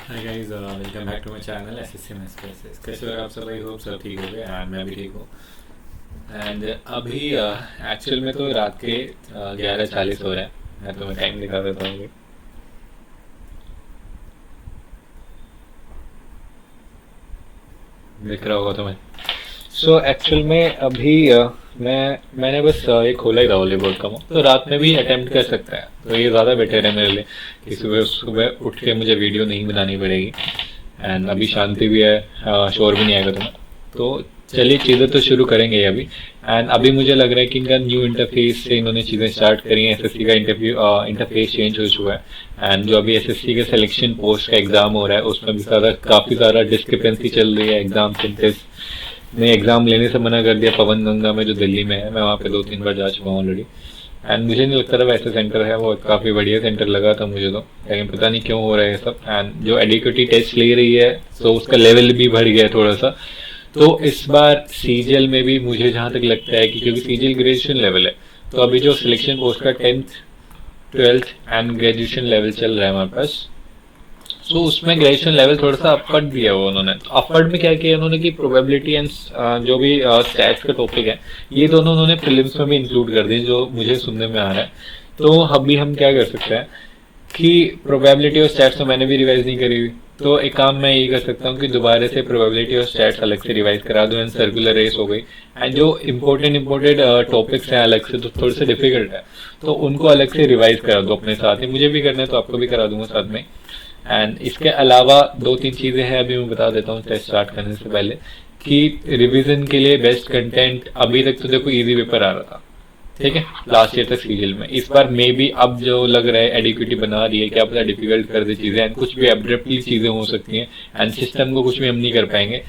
Hi guys, welcome back to my channel SSC maths classes. कैसे हो आप सब? आई होप सब ठीक हो गए एंड मैं भी ठीक हूँ। एंड अभी एक्चुअल में तो रात के 11:40 हो रहा है। मैं तुम्हें टाइम दिखा देता हूँ। दिख रहा होगा तुम्हें। सो एक्चुअल में अभी मैंने बस ये खोला ही था वॉलीबॉल का। तो रात में भी अटेम्प्ट कर सकता है, तो ये ज़्यादा बेटर है मेरे लिए कि सुबह सुबह उठ के मुझे वीडियो नहीं बनानी पड़ेगी। एंड अभी शांति भी है, शोर भी नहीं आएगा तुम्हें। तो चलिए चीज़ें तो शुरू करेंगे अभी। एंड अभी मुझे लग रहा है कि इनका न्यू इंटरफेस से इन्होंने चीज़ें स्टार्ट करी हैं। एसएससी का इंटरफेस चेंज हो चुका है। एंड जो अभी एसएससी के सिलेक्शन पोस्ट का एग्जाम हो रहा है उसमें भी काफ़ी ज़्यादा डिस्क्रिपेंसी चल रही है। एग्जाम सेंटर्स ने एग्जाम लेने से मना कर दिया पवन गंगा में, जो दिल्ली में है। मैं वहाँ पे 2-3 बार जा चुका हूँ ऑलरेडी। एंड मुझे नहीं लगता था वैसे सेंटर है वो, काफ़ी बढ़िया सेंटर लगा था मुझे तो। लेकिन पता नहीं क्यों हो रहा है सब। एंड जो एडिक्विटी टेस्ट ले रही है तो उसका लेवल भी बढ़ गया है थोड़ा सा। तो इस बार सीजीएल में भी मुझे जहाँ तक लगता है कि क्योंकि सीजीएल ग्रेजुएशन लेवल है, तो अभी जो सिलेक्शन पोस्ट का 10th 12th and graduation level चल रहा है हमारे पास। सो उसमें ग्रेजुएशन लेवल थोड़ा सा अपवर्ड दिया हुआ उन्होंने। तो अपवर्ड में क्या किया उन्होंने कि प्रोबेबिलिटी एंड जो भी स्टैट्स का टॉपिक है, ये दोनों उन्होंने प्रीलिम्स में भी इंक्लूड कर दिए, जो मुझे सुनने में आ रहा है। तो अभी हम क्या कर सकते हैं कि प्रोबेबिलिटी और स्टैट्स तो मैंने भी रिवाइज नहीं करी हुई, तो एक काम मैं ये कर सकता हूँ कि दोबारा से प्रोबेबिलिटी और स्टैट्स अलग से रिवाइज करा दूँ। एंड सर्कुलर रेस हो गई। एंड जो इम्पोर्टेंट टॉपिक्स हैं अलग से, तो थोड़े से डिफिकल्ट है, तो उनको अलग से रिवाइज करा दो अपने साथ ही। मुझे भी करना है तो आपको भी करा दूंगा साथ में। एंड इसके अलावा 2-3 चीज़ें हैं अभी मैं बता देता हूँ टेस्ट स्टार्ट करने से पहले। कि रिवीजन के लिए बेस्ट कंटेंट, अभी तक तो देखो इजी पेपर आ रहा था, ठीक है, लास्ट ईयर तक सीरियल में। इस बार मे बी अब जो लग रहा है एडिक्विटी बना रही है, क्या पता डिफिकल्ट कर दे चीज़ें। एंड कुछ भी एब्रप्टली चीज़ें हो सकती हैं एंड सिस्टम को कुछ भी हम नहीं कर पाएंगे।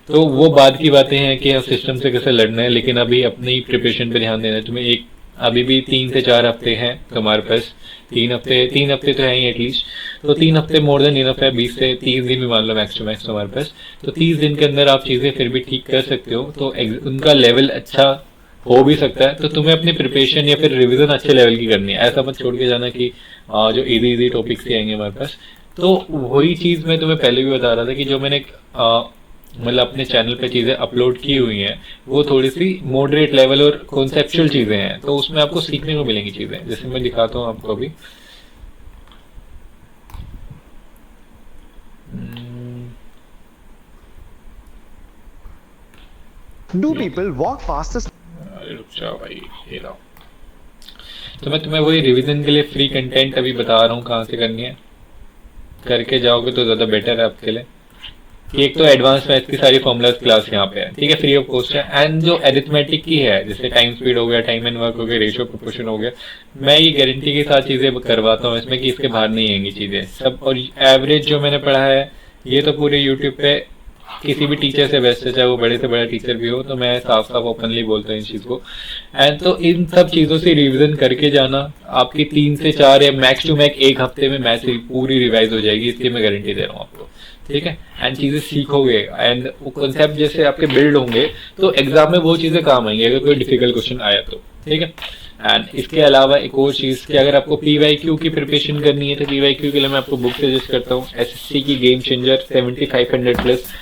तो वो बाद की बातें हैं कि हम सिस्टम से कैसे लड़ना है, लेकिन अभी अपनी प्रिपरेशन पे ध्यान देना है तुम्हें। एक अभी भी 3 से 4 हफ्ते हैं तुम्हारे पास। 3 हफ्ते तो है ही एटलीस्ट। तो 3 हफ्ते मोर देन इनफ है। 20 से 30 दिन भी मान लो मैक्स टू मैक्स तुम्हारे पास। तो 30 दिन के अंदर आप चीज़ें फिर भी ठीक कर सकते हो, तो उनका लेवल अच्छा हो भी सकता है। तो तुम्हें अपनी प्रिपरेशन या फिर रिवीजन अच्छे लेवल की करनी है। ऐसा मत छोड़ के जाना कि जो इजी इजी टॉपिक्स ही आएंगे हमारे पास। तो वही चीज़ मैं तुम्हें पहले भी बता रहा था कि जो मैंने मतलब अपने चैनल पे चीज़ें अपलोड की हुई हैं, वो थोड़ी सी मॉडरेट लेवल और कॉन्सेप्चुअल चीज़ें हैं। तो उसमें आपको सीखने को मिलेंगी चीज़ें, जैसे मैं दिखाता हूँ आपको अभी। Do people walk past the अरे रुक जाओ भाई, ये लो। तो मैं तुम्हें वही रिवीजन के लिए फ्री कंटेंट अभी बता रहा हूँ कहाँ से करनी है। करके जाओगे तो ज़्यादा बेटर है आपके लिए। कि एक तो एडवांस मैथ्स की सारी फॉर्मुलाज क्लास यहाँ पे है, ठीक है, फ्री ऑफ कॉस्ट है। एंड जो एरिथमेटिक की है, जैसे टाइम स्पीड हो गया, टाइम एंड वर्क हो गया, रेशियो प्रोपोर्शन हो गया, मैं ये गारंटी के साथ चीज़ें करवाता हूँ इसमें कि इसके बाहर नहीं आएंगी चीज़ें सब। और एवरेज जो मैंने पढ़ा है ये तो पूरे यूट्यूब पे किसी भी टीचर से बेस्ट है, चाहे वो बड़े से बड़ा टीचर भी हो। तो मैं साफ साफ ओपनली बोलता हूँ इस चीज़ को। एंड तो इन सब चीज़ों से रिवीजन करके जाना, आपकी 3 से 4 या मैक्स टू मैक्स 1 हफ्ते में मैथ्स पूरी रिवाइज हो जाएगी, इसकी मैं गारंटी दे रहा हूँ आपको, ठीक है। एंड चीज़ें सीखोगे एंड वो कॉन्सेप्ट जैसे आपके बिल्ड होंगे, तो एग्जाम में वो चीज़ें काम आएंगी अगर कोई डिफिकल्ट क्वेश्चन आया तो, ठीक है। एंड इसके अलावा एक और चीज़ कि अगर आपको पीवाईक्यू की प्रिपरेशन करनी है, तो पीवाईक्यू के लिए मैं आपको बुक सजेस्ट करता हूँ। एसएससी की गेम चेंजर 7500 प्लस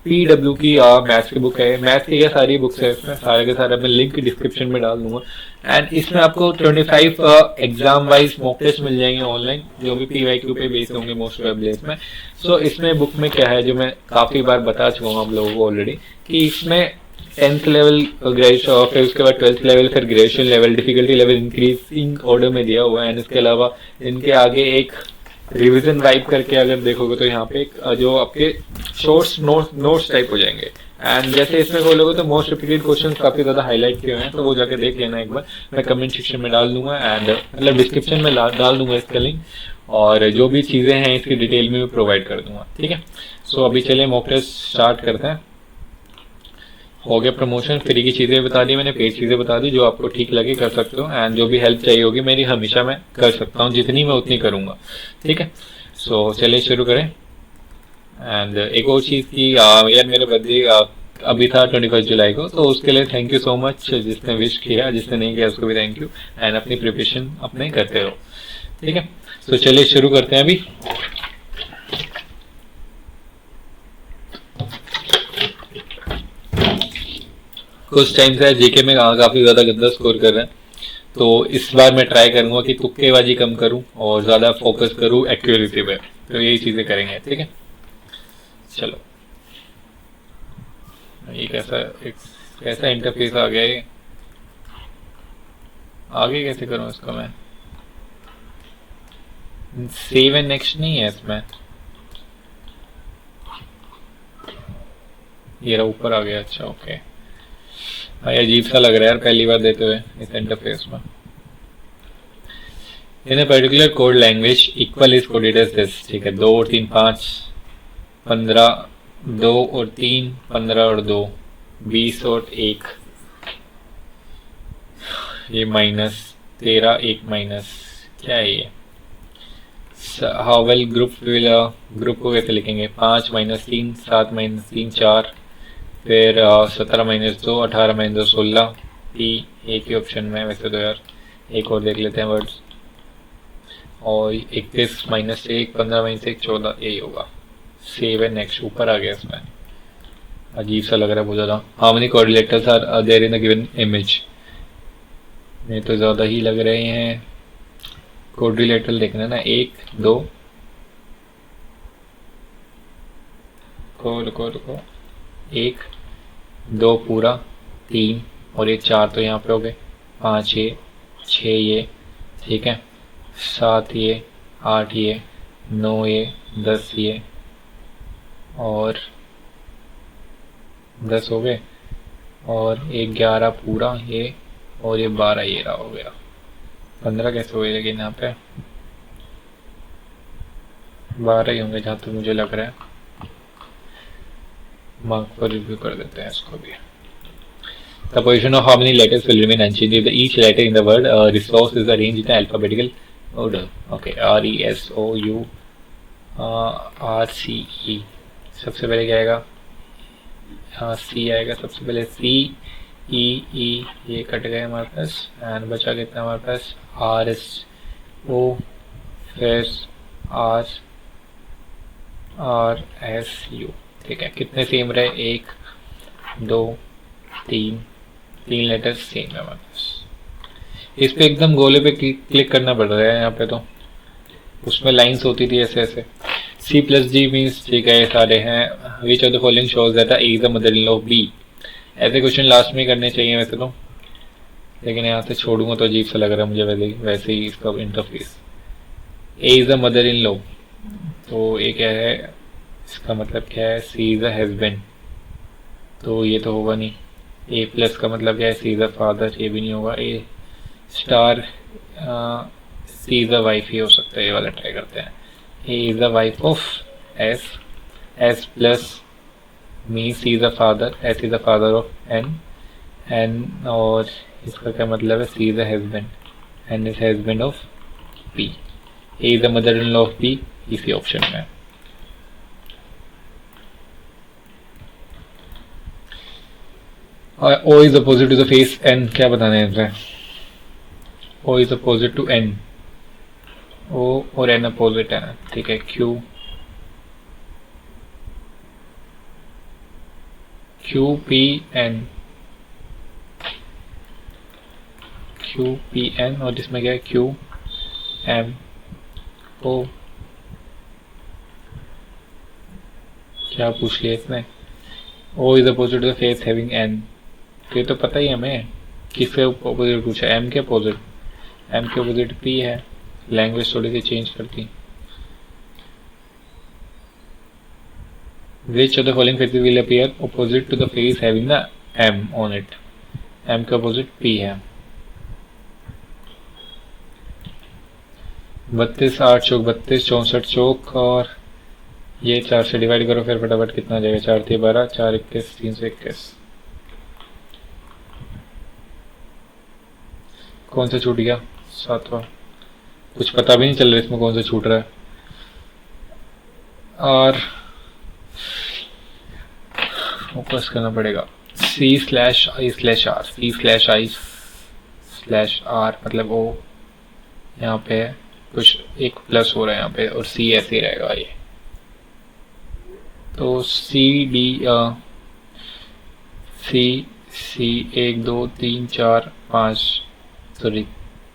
पीडब्ल्यू की मैथ्स की बुक है। मैथ्स की क्या सारी बुक्स है इसमें, सारे के सारे मैं लिंक डिस्क्रिप्शन में डाल दूंगा। एंड इसमें आपको 25 एग्जाम वाइज मॉक टेस्ट मिल जाएंगे ऑनलाइन, जो भी पीवाईक्यू पे बेस्ड होंगे मोस्ट प्रोबेबली इसमें। सो इसमें बुक में क्या है, जो मैं काफ़ी बार बता चुका हूँ आप लोगों को ऑलरेडी, कि इसमें 10th लेवल ग्रेजुएशन, फिर उसके बाद 12th लेवल, फिर graduation level, difficulty level increasing order में दिया हुआ है। एंड इसके अलावा इनके आगे एक रिवीजन वाइब करके अगर देखोगे तो यहाँ पे एक जो आपके शॉर्ट्स नोट्स टाइप हो जाएंगे। एंड जैसे इसमें खोलोगे तो मोस्ट रिपीटेड क्वेश्चन काफ़ी ज़्यादा हाईलाइट किए हुए हैं, तो वो जाके देख लेना एक बार। मैं कमेंट सेक्शन में डाल दूंगा एंड मतलब डिस्क्रिप्शन में डाल दूंगा इसका लिंक। और जो भी चीज़ें हैं इसकी डिटेल में भी प्रोवाइड कर दूंगा, ठीक है। सो अभी चलिए मॉक टेस्ट स्टार्ट करते हैं। हो गया प्रमोशन, फ्री की चीज़ें बता दी मैंने, पेड चीज़ें बता दी, जो आपको ठीक लगे कर सकते हो। एंड जो भी हेल्प चाहिए होगी मेरी, हमेशा मैं कर सकता हूँ, जितनी मैं उतनी करूँगा, ठीक है। सो चलिए शुरू करें। एंड एक और चीज़ की यार, मेरे बर्थडे अभी था 21 जुलाई को, तो उसके लिए थैंक यू सो मच जिसने विश किया, जिसने नहीं किया उसको भी थैंक यू। एंड अपनी प्रिपरेशन अपने करते रहो, ठीक है। तो चलिए शुरू करते हैं अभी। कुछ टाइम से जीके में काफ़ी ज़्यादा गंदा स्कोर कर रहे हैं, तो इस बार मैं ट्राई करूंगा कि तुक्केबाजी कम करूं और ज़्यादा फोकस करूं एक्यूरेसी पे। तो यही चीज़ें करेंगे, ठीक है। चलो, ये कैसा इंटरफेस आ गया, ये आगे कैसे करूं इसको मैं? सेव एंड नेक्स्ट नहीं है इसमें, ये रहा ऊपर आ गया। अच्छा ओके, भाई अजीब सा लग रहा है यार पहली बार देते हुए इस इंटरफेस में। In a particular code language equal is coded as this, ठीक है। 2 और 3 5 15, 2 और 3 15 और 2 20 और 1, ये माइनस 13 1 माइनस क्या है ये? हाउ वेल ग्रुप को कैसे लिखेंगे? 5 माइनस 3 7 माइनस 3 4, फिर 17 माइनस 2 18 माइनस 2 16, एक ही ऑप्शन में वैसे तो यार, एक और देख लेते हैं वर्ड्स। और 21 माइनस 1 15 माइनस 1 14, यही होगा। सेव एंड नेक्स्ट ऊपर आ गया इसमें, अजीब सा लग रहा है बहुत ज़्यादा। How many coordinators are there in the given image? ये तो ज़्यादा ही लग रहे हैं। कोऑर्डिनेटर देखना ना, 1 2 रुको 1 2 पूरा, 3 और ये 4 तो यहाँ पे हो गए, 5 ये 6 ये, ठीक है, 7 ये 8 ये 9 ये 10 ये और 10 हो गए, और एक 11 पूरा ये, और ये 12 ये रहा हो गया। 15 कैसे हुए, लेकिन यहाँ पे 12 ही होंगे जहाँ तक मुझे लग रहा है। मार्क पर रिव्यू कर देते हैं इसको भी। The position of how many letters will remain unchanged if each letter in the word resource is arranged in alphabetical order. Okay, R E S O U R C E, सबसे पहले क्या आएगा? C आएगा सबसे पहले, C E E, ये cut गए हमारे पास, एंड बचा कितना हमारे पास? R S O, फिर R R S U, ठीक है। कितने सेम रहे? 1 2 3 लेटर्स सेम है हमारे पास। इस पे एकदम गोले पे क्लिक करना पड़ रहा है यहाँ पे, तो उसमें लाइंस होती थी ऐसे ऐसे। C प्लस G मीन्स, ठीक है, ये सारे हैं। विच of the following shows that A is the mother in law of B? ऐसे क्वेश्चन लास्ट में करने चाहिए वैसे तो, लेकिन यहाँ से छोड़ूंगा तो अजीब सा लग रहा है मुझे वैसे ही इसका interface. A is the mother in law, तो ये क्या है, इसका मतलब क्या है? C इज द हस्बैंड, तो ये तो होगा नहीं। A प्लस का मतलब क्या है? C इज द फादर, ये भी नहीं होगा। A star C is the wife, ही हो सकता है, ये वाला ट्राई करते हैं। A is the wife of S, S plus mean C is the father, S is the father of N, और इसका क्या मतलब है? C is the husband, N is husband of P। A is the mother in law of P, इसी option में। O is opposite to the face N, क्या बताना है इसमें? O is opposite to N, O और N opposite है, ठीक है। Q P N, Q P N, और इसमें क्या है? Q M O, क्या पूछ लिया इसने? O is opposite to the face having N, तो ये तो पता ही हमें किसके अपोजिट पूछा। M के अपोजिट, M के अपोजिट P है। लैंग्वेज थोड़ी सी चेंज करती। Which of the following faces will appear opposite to the face having the M on it? M का अपोजिट P है। 32 8 चौक 32, 64 चौक, और ये 4 से डिवाइड करो फिर फटाफट कितना आ जाएगा? 4 3 12, 4 21, 321। कौन सा छूट गया? 7वां। कुछ पता भी नहीं चल रहा इसमें कौन सा छूट रहा है। और फोकस करना पड़ेगा। C/I/R, C/I/R मतलब O यहाँ पे है, कुछ एक प्लस हो रहा है यहाँ पे, और C ऐसे ही रहेगा ये। तो C सी 1 2 3 4 5, सॉरी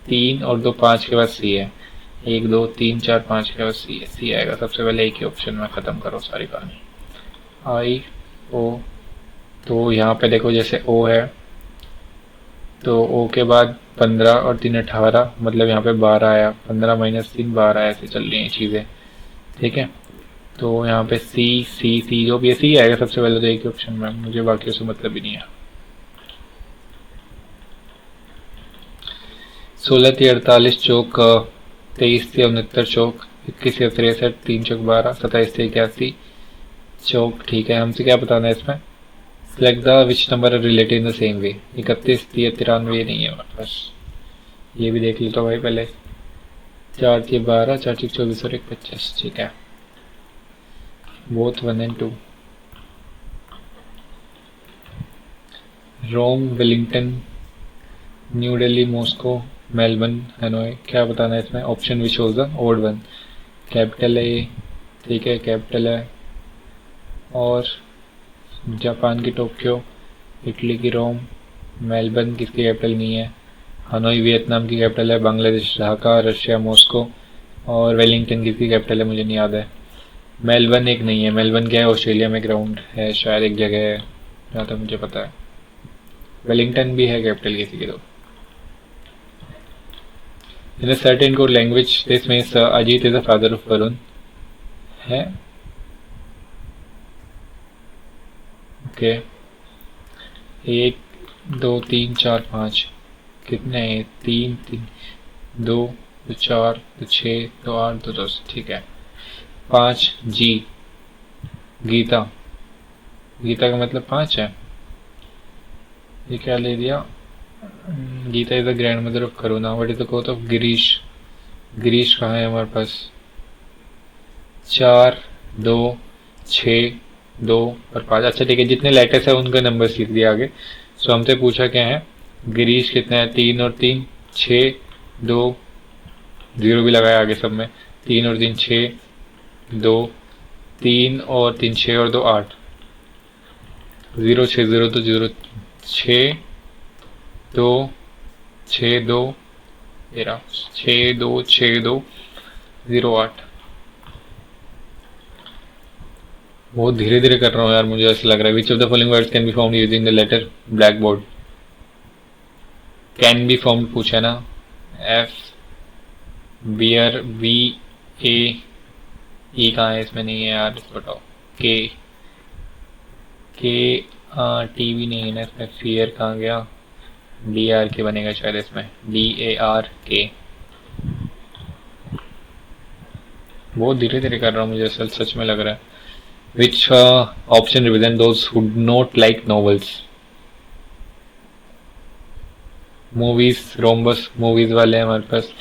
3 और 2 5 के बाद सी है, 1 2 3 4 5 के बाद सी है, सी आएगा सबसे पहले एक ही ऑप्शन में, ख़त्म करो सारी कहानी। आई ओ, तो यहाँ पे देखो जैसे ओ है तो ओ के बाद 15 और 3 18, मतलब यहाँ पे 12 आया, 15 माइनस 3 12, ऐसे चल रही हैं चीज़ें, ठीक है। तो यहाँ पे सी सी सी जो भी है सी आएगा सबसे पहले तो एक ही ऑप्शन में, मुझे बाकी से मतलब ही नहीं है। 16 थी 48 चौक, 23 थी 69 चौक, 21 थी 63 3 चौक 12, 27 थी 81 चौक, ठीक है। हमसे क्या बताना है इसमें, select the which number are related in the same way. 31 थी 93 नहीं है हमारे पास, ये भी देख लेता भाई पहले। 4 थी 12, 4 थी 24 और 1 25, ठीक है। Both 1 and 2। Rome, Wellington, New Delhi, Moscow, Melbourne, Hanoi, क्या बताना है इसमें, option which whose the odd one. Capital है ये, ठीक है कैपिटल है। और जापान की टोक्यो, इटली की रोम, मेलबर्न किसकी कैपिटल नहीं है, हनोई वियतनाम की कैपिटल है, बांग्लादेश ढाका, रशिया मॉस्को, और वेलिंगटन किसकी कैपिटल है मुझे नहीं याद है। मेलबर्न एक नहीं है, मेलबर्न क्या है, ऑस्ट्रेलिया में ग्राउंड है शायद, एक जगह है जहाँ तक मुझे पता है। वेलिंगटन भी है कैपिटल किसी की तो। In a certain code language, this means Ajit is the father of Varun. है ओके। 1 2 3 4 5 कितने हैं, 3 3 2 2 4 2 6 2 8 2 10, ठीक है। 5 जी, गीता, गीता का मतलब 5 है, ये क्या ले दिया। Geeta is the grandmother of Karuna. What is the कोथ ऑफ गिरीश, गिरीश कहाँ है हमारे पास। 4 2 6 2 और 5, अच्छा ठीक है, जितने लेटर्स है उनका नंबर लिख दिया आगे। सो हमसे पूछा क्या है, गिरीश कितना है, 3 और 3 6 2, 0 भी लगाया आगे सब में, 3 और 3 6 2, 3 और 3 6 और 2 8, 0 6 0 तो 0 6 2 6 2 13, 6 2 6 2 0 8। बहुत धीरे धीरे कर रहा हूँ यार, मुझे ऐसा लग रहा है। Which of the following words can be found using the letter blackboard. Can be found पूछा ना, F bear B A, E कहाँ है इसमें, नहीं है यार, इसको बताओ। के टी भी नहीं है ना इसमें, फियर कहाँ गया, डी आर के बनेगा शायद इसमें, डी ए आर के। बहुत धीरे धीरे कर रहा हूँ, मुझे असल सच में लग रहा है। Which option represent those who not like novels. Movies, rhombus movies वाले हैं हमारे पास,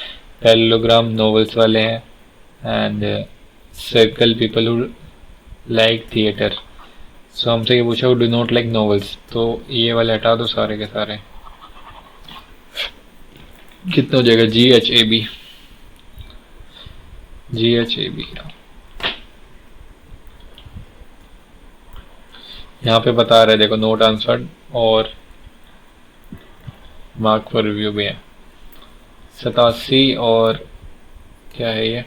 पैरेललोग्राम नॉवेल्स वाले हैं, and circle people who like theatre. So हमसे ये पूछा डू नॉट लाइक नॉवेल्स, तो ये वाले हटा दो सारे के सारे। कितना हो जाएगा, G H A B, G H A B. यहाँ पे बता रहे देखो, नोट आंसर्ड और मार्क फॉर रिव्यू भी है। 87 और क्या है ये,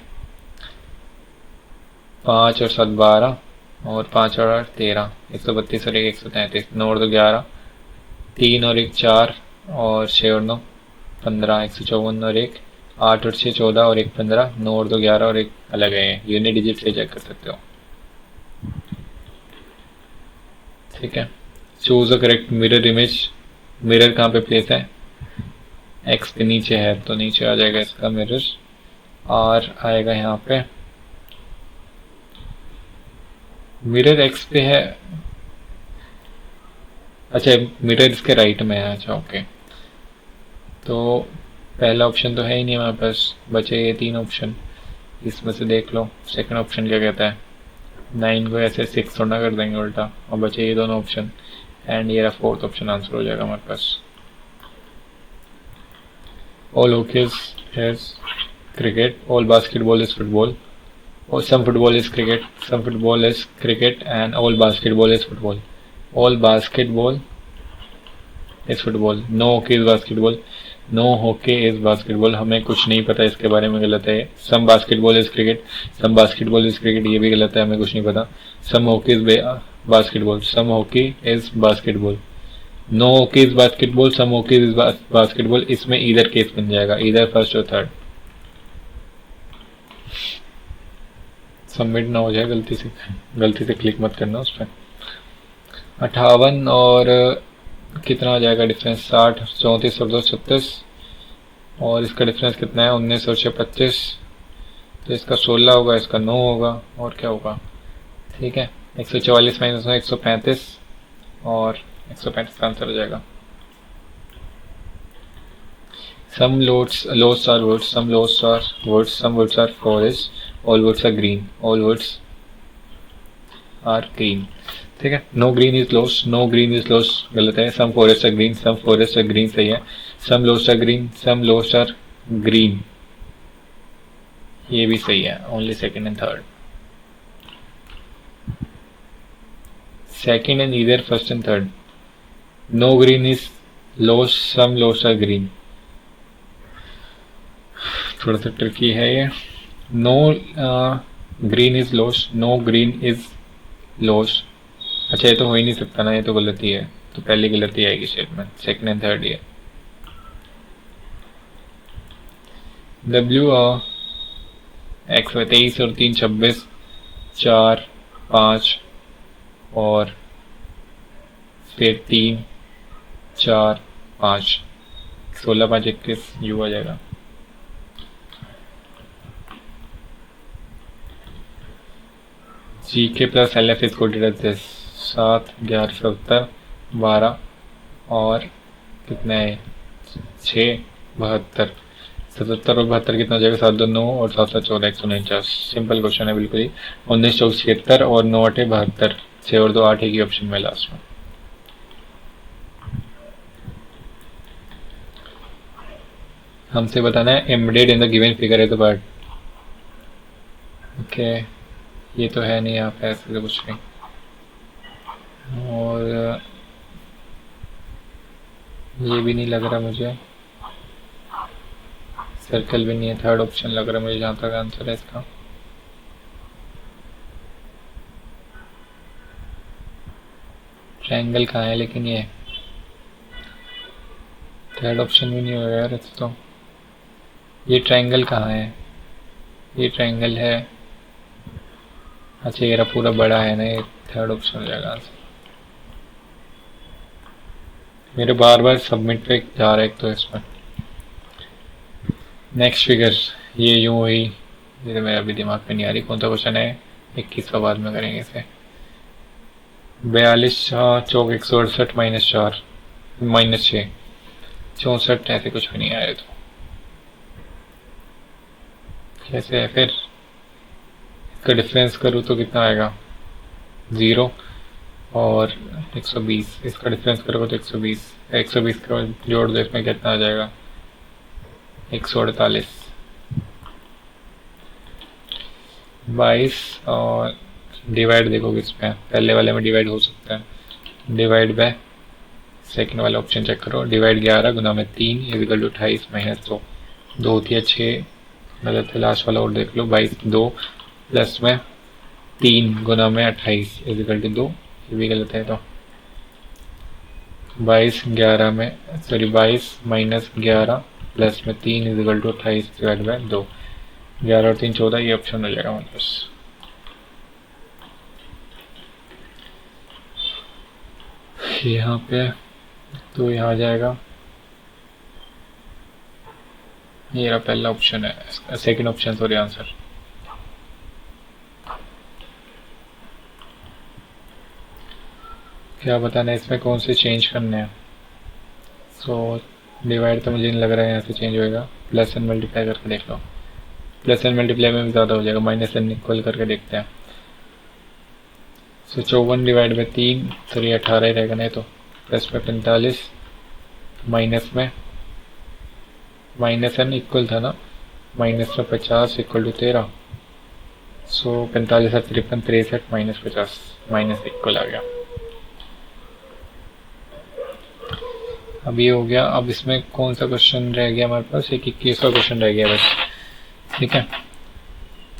5 और 7 12 और 5 और 8 13, 132 और 1 133, 9 और 2 11, 3 और 1 4 और 6 और 9 15, 154 और 1 8 और 6 14 और 1 15, 9 और 2 11 और 1 अलग है, यूनिट डिजिट से चेक कर सकते हो, ठीक है। Choose a correct mirror image, mirror कहाँ पे प्लेस है, एक्स के नीचे है तो नीचे आ जाएगा इसका मिरर, आर आएगा यहाँ पे, मिरर एक्स पे है, अच्छा मिरर इसके राइट में है, अच्छा ओके। तो पहला ऑप्शन तो है ही नहीं हमारे पास, बचे ये 3 ऑप्शन, इसमें से देख लो सेकंड ऑप्शन क्या कहता है। 9 को ऐसे 6 थोड़ा कर देंगे उल्टा, और बचे ये दोनों ऑप्शन, एंड ये फोर्थ ऑप्शन आंसर हो जाएगा हमारे पास। All hockeys is cricket, all basketball is football, or some football is cricket, some football is cricket, and all basketball is football. All basketball is football, no hockey is basketball, no hockey is basketball, हमें कुछ नहीं पता इसके बारे में, गलत है। Some basketball is cricket, some basketball is cricket, ये भी गलत है, हमें कुछ नहीं पता। Some hockey is basketball, some hockey is basketball, no hockey is basketball, some hockey is basketball, इसमें ईदर केस बन जाएगा, ईदर फर्स्ट और थर्ड। सबमिट ना हो जाए गलती से क्लिक मत करना उस पर। 58 और कितना आ जाएगा डिफरेंस, 60, 34 और 2 36, और इसका डिफरेंस कितना है, 19 और 6 25, तो इसका 16 होगा, इसका 9 होगा, और क्या होगा, ठीक है। 144 माइनस 9 135, और 135 का आंसर हो जाएगा। Some loads are woods, some loads are woods, some woods are forest, all woods are green, all woods are green, ठीक है। No green is lost, no green is lost गलत है। Some forests are green, some forests are green सही है। Some loads are green, some loads are green, ये भी सही है। Only second and third, second and either first and third। No green is lost, some loads are green, थोड़ा सा tricky है ये। No green is lost, no green is lost, अच्छा ये तो हो ही नहीं सकता ना, ये तो गलती है, तो पहली गलती आएगी स्टेटमेंट, सेकंड एंड थर्ड ये। डब्ल्यू एक्स 23 और 3 26, 4 5 और फिर 3 4 5, 16 5 21 यू आ जाएगा। जी के प्लस एल एफ इसको डेटा 10, 7 11 70 12 और कितना है 6 72, 77 और 72 कितना हो जाएगा, 7 2 9 और 7 7 14 149। सिंपल क्वेश्चन है बिल्कुल ही। 19 24 76 और 9 8 72, 6 और 2 8 एक ही ऑप्शन में लास्ट में। हमसे बताना है embedded in the given figure है द वर्ड, ओके ये तो है नहीं यहाँ पे ऐसे तो कुछ नहीं, और ये भी नहीं लग रहा मुझे, सर्कल भी नहीं है, थर्ड ऑप्शन लग रहा है मुझे जहाँ तक आंसर है इसका। ट्रायंगल कहाँ है, लेकिन ये थर्ड ऑप्शन भी नहीं होगा यार ऐसे तो। ये ट्रायंगल कहाँ है, ये ट्रायंगल है, अच्छा ये रहा पूरा बड़ा है ना, ये थर्ड ऑप्शन हो जाएगा आंसर। मेरे बार बार सबमिट पे जा रहा है एक तो इसमें। नेक्स्ट फिगर, ये यूं हुई, ये तो मेरे अभी दिमाग में नहीं आ रही कौन सा क्वेश्चन है, 21 का बाद में करेंगे इसे। 42 चौक 168 माइनस 4 माइनस 6 64, ऐसे कुछ भी नहीं आया तो कैसे है फिर, इसका डिफरेंस करूँ तो कितना आएगा 0 और 120, इसका डिफरेंस करोगे तो 120, 120 का जोड़ दो इसमें कितना आ जाएगा 148, 22 और डिवाइड देखो किसमें, पहले वाले में डिवाइड हो सकता है, डिवाइड बाय सेकंड वाला ऑप्शन चेक करो, डिवाइड 11 गुना में 3 इक्वल टू 28 माइनस 2, 2 होती है 6, गलत है लास्ट वाला और देख लो 22 2 प्लस में 3 गुना में 28 इक्वल टू 2, ये भी गलत है तो 22 11 में सॉरी 22 माइनस 11 प्लस में 3 इक्वल टू 28 डिवाइड बाय 2, 11 और 3 14, ये ऑप्शन हो जाएगा हमारे पास। यहाँ पे तो यहाँ आ जाएगा, ये रहा पहला ऑप्शन है, सेकंड ऑप्शन सॉरी आंसर। क्या बताना है इसमें कौन से चेंज करने हैं, सो डिवाइड तो मुझे नहीं लग रहा है यहाँ से चेंज होएगा, प्लस एंड मल्टीप्लाई करके देख लो, प्लस एंड मल्टीप्लाई में भी ज़्यादा हो जाएगा, माइनस एंड इक्वल करके देखते हैं। सो 54 डिवाइड बाई 3 सॉरी 18 ही रहेगा नहीं तो, प्लस में 45 माइनस में माइनस एन इक्वल था ना, माइनस में 50 इक्वल टू 13, सो 45 और 53 63 माइनस 50 माइनस इक्वल आ गया। अब ये हो गया। अब इसमें कौन सा क्वेश्चन रह गया हमारे पास? एक 21 का क्वेश्चन रह गया बस, ठीक है।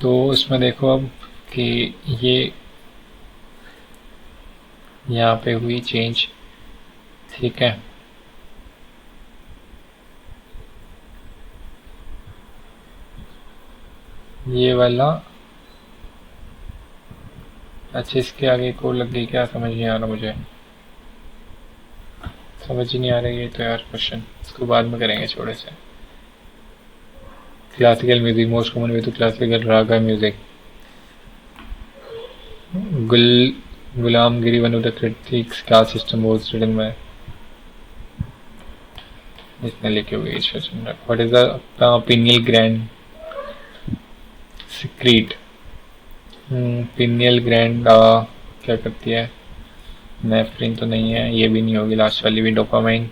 तो इसमें देखो अब कि ये यहाँ पे हुई चेंज, ठीक है। ये वाला, अच्छा इसके आगे एक और लग गई, क्या समझ नहीं आ रहा मुझे, समझ ही नहीं आ रहा ये तो यार क्वेश्चन, इसको बाद में करेंगे छोड़े से। Classical music, most common way to classical raga music. Gulamgiri one of the critics class system was written by, इसने लिखी हुई है। What is the pineal gland secrete? Pineal gland क्या करती है? नेफ्रिन तो नहीं है, ये भी नहीं होगी, लास्ट वाली भी। डोपामाइन,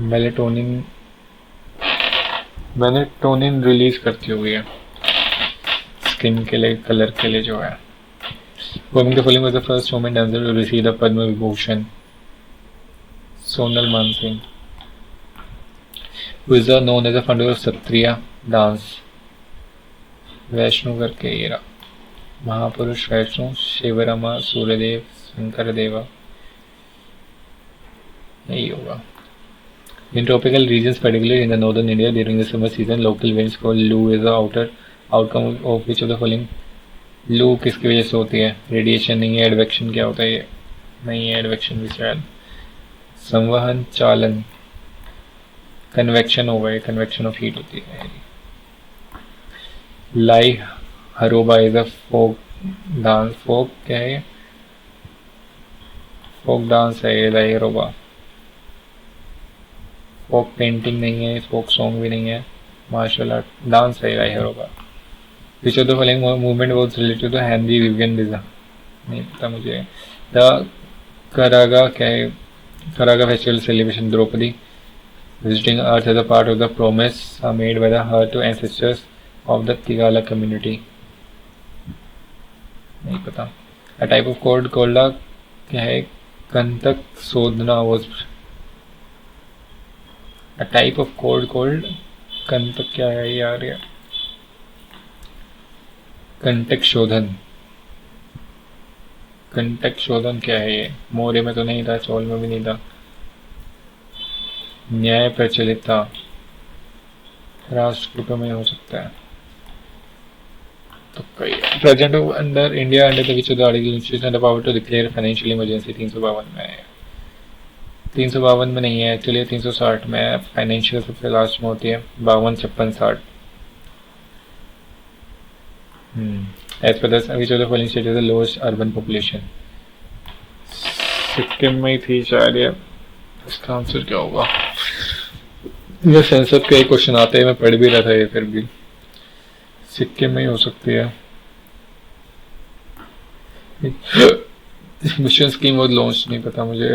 मेलेटोनिन, मेलेटोनिन रिलीज करती हुई है स्किन के लिए, कलर के लिए जो है। Among the following was the first woman dancer to receive the Padma Vibhushan? Sonal Mansingh. Who is known as the founder of Satriya dance? वैष्णु करके ये रहा, महापुरुष वैष्णु, शिवरमा, सूर्यदेव, शंकर देवा, यही होगा। In tropical regions, particularly in the northern India, during the summer season, local winds called Loo is the outer outcome of which of the following? लू किसकी वजह से होती है? रेडिएशन नहीं है, एडवेक्शन क्या होता है? ये नहीं है, एडवेक्शन भी शायद। संवहन, चालन, कन्वेक्शन होगा, ये कन्वेक्शन ऑफ हीट होती है। लाई हरोबा इज अ फोक डांस, फोक क्या है? फोक डांस है ये लाई हरोबा। फोक पेंटिंग नहीं है, फोक सॉन्ग भी नहीं है, मार्शल आर्ट डांस है लाई हरोबा। Which of the following movement was related to Henry Vivian Visa? नहीं पता मुझे। द करागा क्या है? Karaga festival celebration, Draupadi visiting Earth as a part of the promise made by the her to ancestors of the Tigala community. नहीं पता। A type of code called a क्या है? कंतक शोधना was a type of code called कंतक क्या है यार? यार कंटक शोधन, कंटक शोधन क्या है ये? मौर्य में तो नहीं था, चोल में भी नहीं था। न्याय प्रचलित था, राष्ट्रकूटों में हो सकता है। तो present under India under the which of the article institution the power to declare financial emergency? 352 में है। 352 में नहीं है एक्चुअली, 360 में। फाइनेंशियल सबसे लास्ट में होती है, 52, 56, 60। As per this, which of the following state has the lowest urban population? Sikkim में ही थी शायद ये। इसका आंसर क्या होगा? ये सेंसर के क्वेश्चन आते हैं, मैं पढ़ भी रहा था ये, फिर भी सिक्किम में ही हो सकती है। मिशन स्कीम वॉज लॉन्च, नहीं पता मुझे।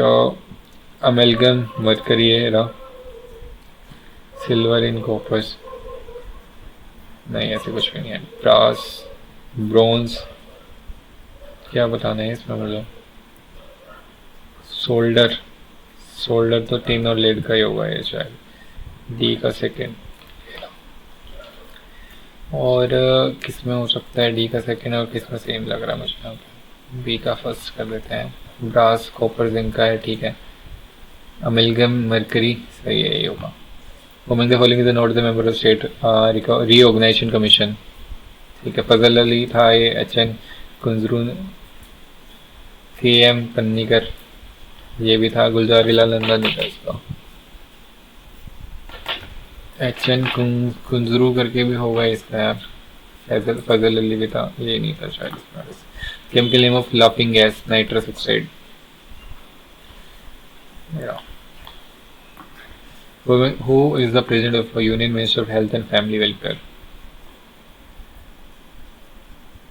अमेलगम मरकरी है रहा, सिल्वर इन कॉपर्स नहीं, ऐसे कुछ भी नहीं है। ब्रास, ब्रोंज, क्या बताना है इसमें मतलब? शोल्डर, शोल्डर तो टिन और लेड का ही होगा ये शायद। डी का सेकेंड। और किस में हो सकता है डी का सेकेंड और किस में? सेम लग रहा है मुझे यहाँ पे। बी का फर्स्ट कर देते हैं। ब्रास, कॉपर, जिंक का है, ठीक है। अमेलगम मरकरी सही है, ये होगा। Among the following is not the member of state reorganization commission, ठीक है। फजल अली था ये, एच.एन. कुंजरू, सी.एम. पन्नीकर ये भी था, गुलजार लाल नंदा नहीं था इसका। एच.एन. कुंजरू करके भी होगा इसका यार। फजल अली भी था, ये नहीं था शायद इसका। Chemical name of laughing gas, nitrous oxide. Who is the president of the Union Minister of Health and Family Welfare?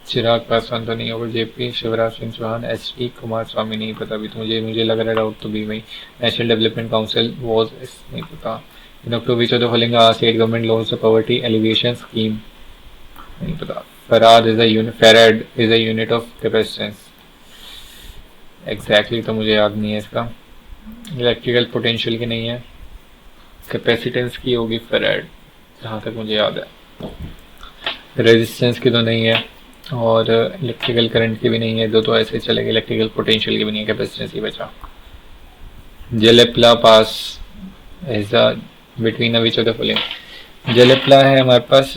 Chirag Paswan तो नहीं होगा, जेपी, शिवराज सिंह चौहान, एच.डी. कुमार स्वामी नहीं पता भी, तो मुझे लग रहा है डाउट तो भी में। नेशनल डेवलपमेंट काउंसिल वॉज, नहीं पता। In October which of the following state government launch the poverty alleviation scheme? नहीं पता। Farad is a unit of capacitance, exactly तो मुझे याद नहीं है इसका। इलेक्ट्रिकल पोटेंशियल की नहीं है, कैपेसिटेंस की होगी फेराड जहाँ तक मुझे याद है, रेजिस्टेंस की तो नहीं है, और इलेक्ट्रिकल करंट की भी नहीं है, दो तो ऐसे चलेगा, इलेक्ट्रिकल पोटेंशियल की भी नहीं है, कैपेसिटेंस की बचा। Jelep La pass is between which of the following. Jelep La है हमारे पास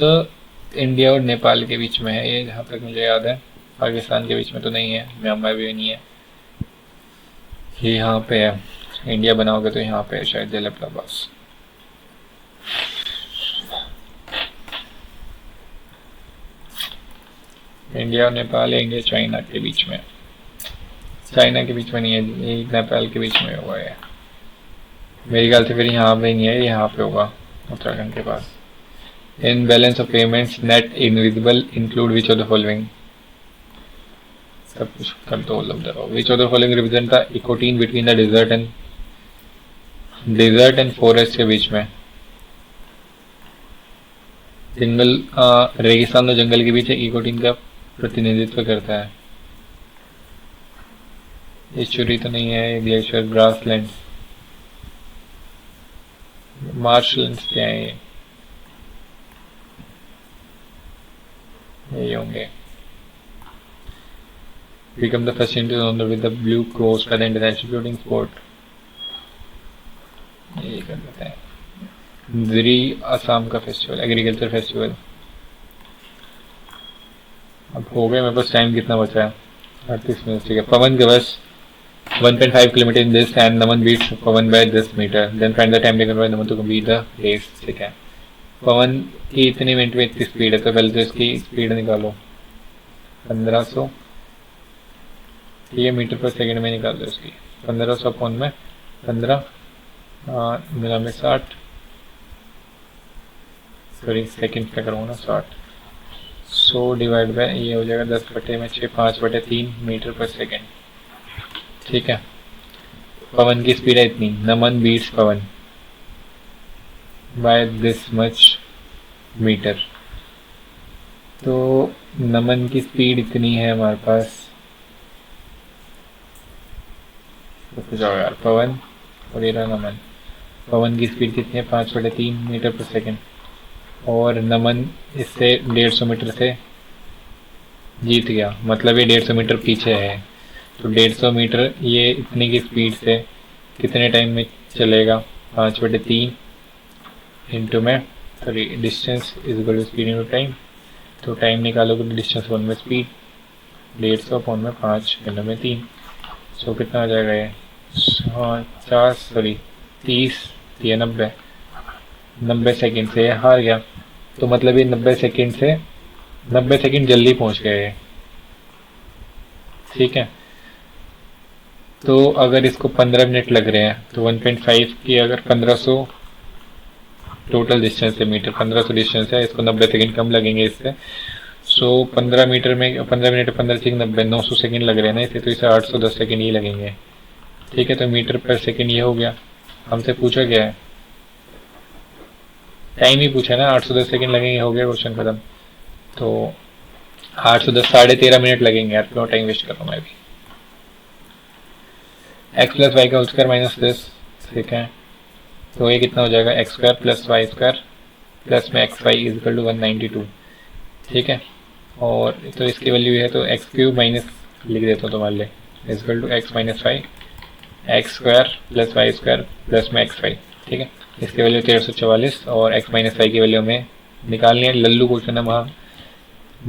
इंडिया और नेपाल के बीच में है ये, जहाँ तक मुझे याद है, पाकिस्तान के बीच में तो नहीं है, म्यांमार भी नहीं है, ये यहाँ पे है, इंडिया बनाओगे तो यहाँ पे है शायद जेलेप्ला पास। इंडिया और नेपाल है, इंडिया चाइना के बीच में, चाइना के बीच में नहीं है, ये नेपाल के बीच में हुआ है मेरे ख्याल से, फिर यहाँ पे नहीं है, यहाँ पे होगा उत्तराखंड के पास। In balance of payments net invisible include which of the following, सब कुछ कर दो रहो। Which of the following represent the ecotone between the desert and forest के बीच में, जंगल रेगिस्तान और जंगल के बीच इकोटीन का प्रतिनिधित्व करता है। एस्चुरी तो नहीं है, ग्लेशियर, ग्रासलैंड, मार्शलैंड्स क्या है ये होंगे। Become the first Indian honor with the Blue Cross by the International Shooting Sport, ये कर देते हैं। द्री असम का फेस्टिवल, एग्रीकल्चर फेस्टिवल। अब हो गए मेरे पास, टाइम कितना बचा है, 38 मिनट, ठीक है। Pawan covers 1.5 kilometre in this and Naman beats Pawan by 10 metre, then find the time taken by Naman to complete the race, ठीक है। पवन की इतनी मिनट में इतनी स्पीड है, तो पहले तो इसकी स्पीड निकालो, 1500, ये मीटर पर सेकंड में निकाल दो इसकी, 1500 अपॉन में 15 मिला में 60, सॉरी सेकंड पे करूँगा ना, 60, 100 डिवाइड बाय ये हो जाएगा 10 बटे में 6, 5/3 मीटर पर सेकंड, ठीक है। पवन की स्पीड है इतनी, Naman beats Pawan by this much metre, तो नमन की स्पीड इतनी है हमारे पास, तो जाओ यार, पवन और ये रहा नमन, पवन की स्पीड कितनी है, 5/3 मीटर पर सेकंड, और नमन इससे 150 मीटर से जीत गया, मतलब ये 150 मीटर पीछे है, तो 150 मीटर ये इतनी की स्पीड से कितने टाइम में चलेगा, 5/3 इंटू में, sorry distance is equal to speed into time, तो टाइम निकालोगे तो डिस्टेंस 1 में स्पीड, 150 अपॉन में 5 इंटू में 3, सो कितना आ जाएगा ये 50, सॉरी 30, ये 90 सेकंड से हार गया, तो मतलब ये 90 सेकंड जल्दी पहुंच गए, ठीक है। तो अगर इसको 15 मिनट लग रहे हैं, तो 1.5 की अगर 1500 टोटल डिस्टेंस है, मीटर 1500 डिस्टेंस है, इसको 90 सेकंड कम लगेंगे इससे, सो 15 मीटर में 15 मिनट 15 से 90 900 सेकंड लग रहे हैं ना इसे, तो इसे 810 सेकंड ही लगेंगे, ठीक है। तो मीटर पर सेकंड ये हो गया, हमसे पूछा गया है, टाइम ही पूछा है ना, 810 सेकंड लगेंगे, हो गया क्वेश्चन खत्म। तो 810 13.5 मिनट लगेंगे यार, क्यों टाइम वेस्ट कर रहा हूँ मैं भी। x प्लस वाई का होल स्क्वायर माइनस दिस, ठीक है, तो ये कितना हो जाएगा, x square plus y square plus में x y is equal to 192, ठीक है। और तो इसकी वैल्यू है, तो एक्स क्यूब माइनस लिख देता हूँ तुम्हारे लिए, is equal to x minus y, x square plus y square plus में एक्स वाई, ठीक है। इसकी वैल्यू 1344, और एक्स माइनस वाई की वैल्यू हमें निकालनी है, लल्लू क्वेश्चन है वहाँ,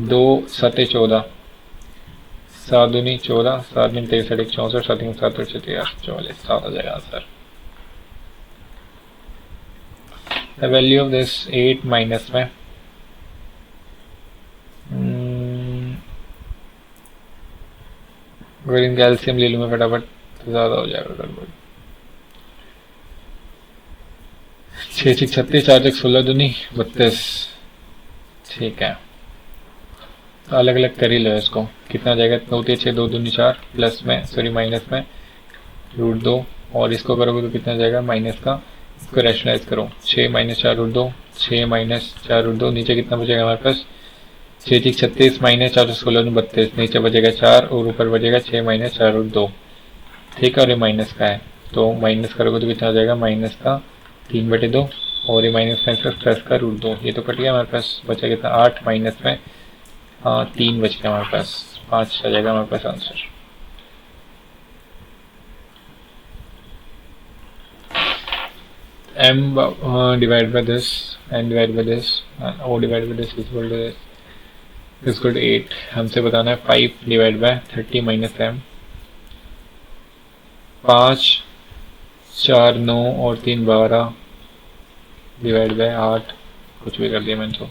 2 7 14, 7 दूनी 14, 7 दिन 63 64, 7 दिन 7 44, 7 आ जाएगा answer. The value of this 8 minus में अगर इन कैल्शियम ले लूँ मैं फटाफट तो ज़्यादा हो जाएगा गड़बड़। 6 6 36, 4 6 16 दूनी 32, ठीक है। तो अलग अलग कर ही लो इसको, कितना जाएगा, 9 3 6 2 दूनी 4 प्लस में, सॉरी माइनस में √2, और इसको करोगे तो कितना जाएगा माइनस का, इसको रैशनलाइज करो, 6 माइनस 4 √2, 6 माइनस 4 √2, नीचे कितना बचेगा हमारे पास, 6 6 36 माइनस 4 16 32, नीचे बचेगा 4 और ऊपर बचेगा 6 माइनस 4 √2, ठीक है, और ये माइनस का है, तो माइनस करोगे तो कितना आ जाएगा, माइनस का 3/2 और ये माइनस का प्लस का √2, ये तो कट गया हमारे पास, बचा कितना 8 माइनस में 3 बच गया हमारे पास, 5 आ जाएगा हमारे पास answer. m divided by this n divided by this and o divided by this is equal to 8। हमसे बताना है 5 divided by 30 minus m, 5 4 9 और 3 12 डिवाइड बाय 8, कुछ भी कर दिया मैंने, तो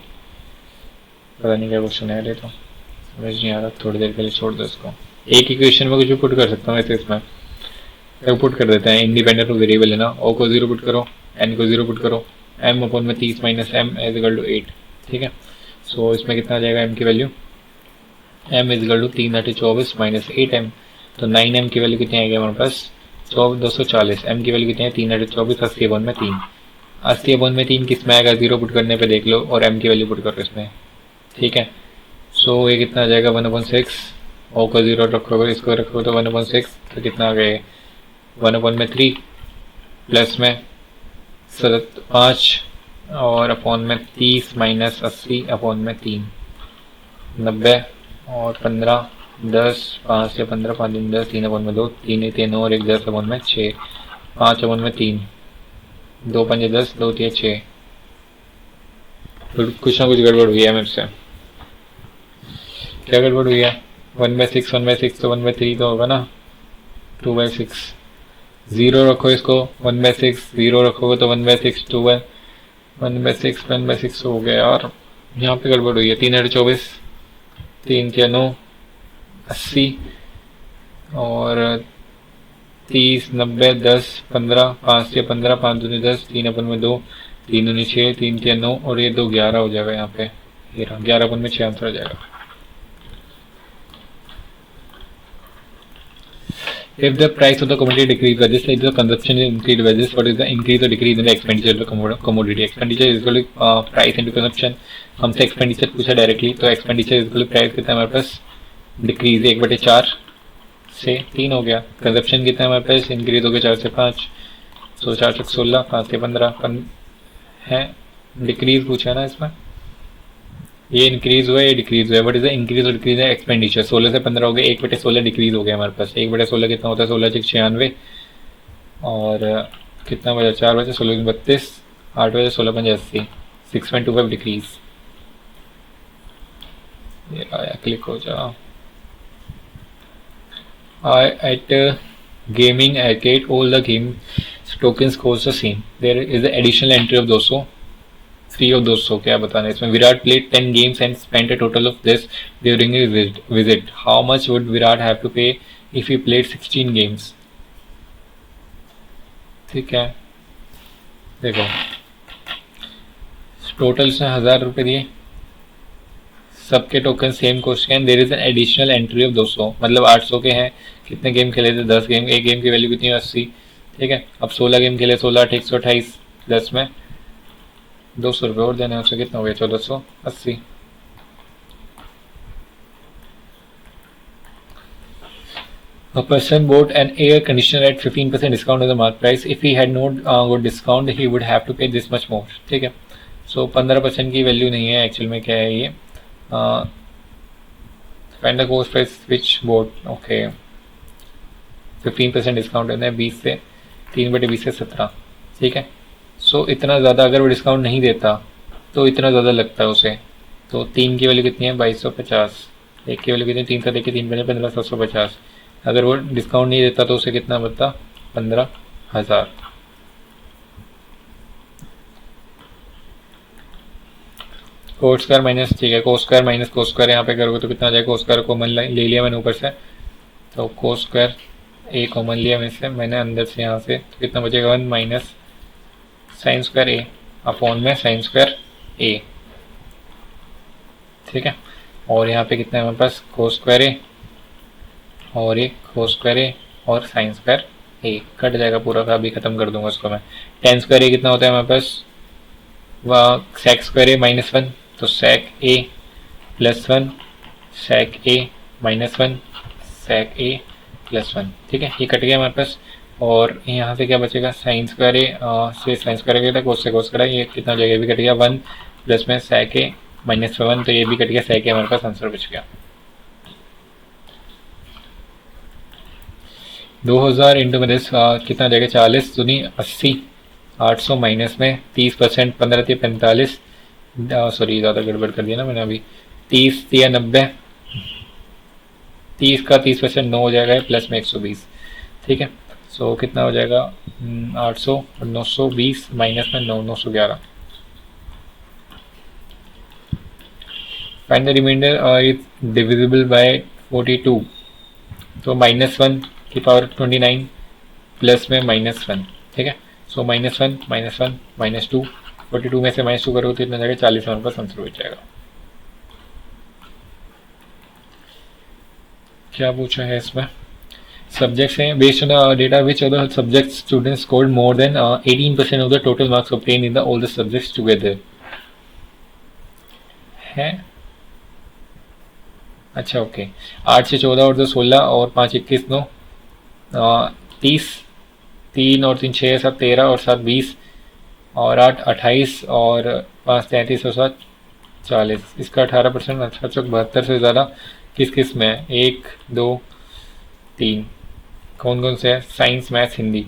पता नहीं क्या क्वेश्चन है, तो समझ नहीं आ रहा, थोड़ी देर के लिए छोड़ दो इसको। एक इक्वेशन में कुछ भी पुट कर सकता हूँ वैसे, इसमें पुट कर देते हैं, इंडिपेंडेंट वेरिएबल है ना, o को 0 पुट करो, n को 0 पुट करो, m अपॉन में 30 minus m is equal to 8, ठीक है। सो इसमें कितना आ जाएगा m की value, m is equal to 3 24 minus 8m, तो 9m की वैल्यू कितनी आएगी हमारे पास 240, m की वैल्यू कितनी है 3 24, 80 अपॉन में 3, 80 अपॉन में 3 किस में आएगा, 0 पुट करने पे देख लो, और m की वैल्यू पुट करो इसमें, ठीक है। सो ये कितना आ जाएगा 1/6, o को 0 रखोगे, इसको रखोगे तो 1/6, तो कितना आ गया 1/3 प्लस में 5 और अपॉन में 30 माइनस 80 अपॉन में 3, 90 और 15 10, 5 या 15, 5 दिन 10, 3 अपॉन में 2, 3 3 और 1 10 अपॉन में 6, 5 अपॉन में 3, 2 5 10, 2 3 6, तो कुछ ना कुछ गड़बड़ हुई है मेरे से। क्या गड़बड़ हुई है, 1/6 1/6 तो 1/3 तो होगा ना, 2/6, 0 रखो इसको, 1/6 0 रखोगे तो 1/6 1/6 1/6 हो गया यार, यहाँ पे गड़बड़ हुई है। 3 24, 3 3 9 80 और 30 90 10 15, 5 या 15, 5 दूनी 10, 3 अपन में 2, 3 दूनी 6, 3 3 9 और ये 2 11 हो जाएगा यहाँ पे, 11 अपन में 6 आंसर आ जाएगा। If the price of the commodity decrease by this, if the consumption is increased by this, what is the increase or decrease in the expenditure of the commodity? Expenditure is equal to price into consumption। हमसे expenditure पूछा directly, तो expenditure is equal to price कितना है हमारे पास, decrease 1/4 से 3 हो गया। consumption कितना है हमारे पास, increase हो गया 4 से 5, तो 4 से 16, 5 से 15 है, decrease पूछा ना इसमें, ये इंक्रीज हुआ, ये डिक्रीज हुआ, बट इज इंक्रीज और डिक्रीज है एक्सपेंडिचर। 16 से 15 हो गया, 1/16 डिक्रीज हो गया हमारे पास, 1/16 कितना होता है, 16 96 और कितना बचा, 4 बचे 16 32, 8 बजे 16 85, 6.25 डिक्रीज। ये आया, क्लिक हो जाओ। At gaming arcade, all the game tokens cost the same. There is the additional entry of 200, free of 200, क्या बताना है इसमें। Virat played 10 games and spent a total of this during his visit, how much would Virat have to pay if he played 16 games, ठीक है। देखो total से 1000 रुपये दिए, सबके टोकन सेम कॉस्ट के हैं, there is an additional entry of 200, मतलब 800 के हैं, कितने गेम खेले थे 10 गेम, एक गेम की वैल्यू कितनी है 80, ठीक है। अब 16 गेम खेले, 16 8 128, 10 में 200 रुपये और देने, उससे कितना हो गया 1480। A person bought an air conditioner at 15% discount on the market price. If he had not got discount, he would have to pay this much more, ठीक है। सो 15% की वैल्यू नहीं है एक्चुअल में, क्या है ये, find the cost price which boat, okay 15% discount है 20 से 3/20 से 17, ठीक है। सो इतना ज़्यादा अगर वो डिस्काउंट नहीं देता तो इतना ज़्यादा लगता है उसे, तो 3 की वैल्यू कितनी है 2250, 1 की वैल्यू कितनी है 3 से लेके 3 15,750, अगर वो डिस्काउंट नहीं देता तो उसे कितना बनता 15,000। कोट स्क्वायर माइनस, ठीक है, coat square minus cot square यहाँ पे करोगे तो कितना आ जाएगा, कोट स्क्वायर कॉमन ले लिया मैंने ऊपर से, तो कोट स्क्वायर ए कॉमन लिया मैंने अंदर से यहाँ से, तो कितना बचेगा 1 माइनस साइन स्क्वायर ए अपॉन में साइन स्क्वायर ए, ठीक है। और यहाँ पे कितना है हमारे पास कोस स्क्वायर ए और एक कोस स्क्वायर ए और साइन स्क्वायर ए, कट जाएगा पूरा का, अभी खत्म कर दूंगा उसको मैं। टेन स्क्वायर ए कितना होता है हमारे पास, वह सेक स्क्वायर ए -1, तो सेक ए +1 सेक ए -1 सेक ए +1, ठीक है। ये कट गया हमारे पास, और यहाँ से क्या बचेगा, साइन स्क्वायर ए से साइन स्क्वायर कटा, कोस से कोस कटा, ये कितना हो जाएगा, ये भी कट गया 1 प्लस में sec ए माइनस 1, तो ये भी कट गया sec ए, हमारे पास आंसर बच गया। 2000 इंटू में 10 कितना हो जाएगा, 40 दूनी 80, 800 माइनस में 30%, 15 थी 45, सॉरी ज़्यादा गड़बड़ कर दिया ना मैंने अभी, 30 या 90, 30 का 30% 9 हो जाएगा, प्लस में 120, ठीक है। सो कितना हो जाएगा 800 और 920 माइनस में 9, 911। Find the remainder is divisible by 42, तो -1 की पावर 29 प्लस में -1, ठीक है। सो -1 -1 -2, 42 में से -2 करो तो इतना जाएगा 40, हमारे पास आंसर बच जाएगा। क्या पूछा है इसमें, सब्जेक्ट्स हैं, based on data which other subject students scored more than 18% of the total marks obtain in the all the subjects together है। अच्छा ओके, 8 से 14 और 2 16 और 5 21 9 30, 3 और 3 6 7 13 और 7 20 और 8 28 और 5 33 और 7 40, इसका 18%, 72 से ज़्यादा किस किस में है, 1 2 3, कौन कौन से है, science maths Hindi,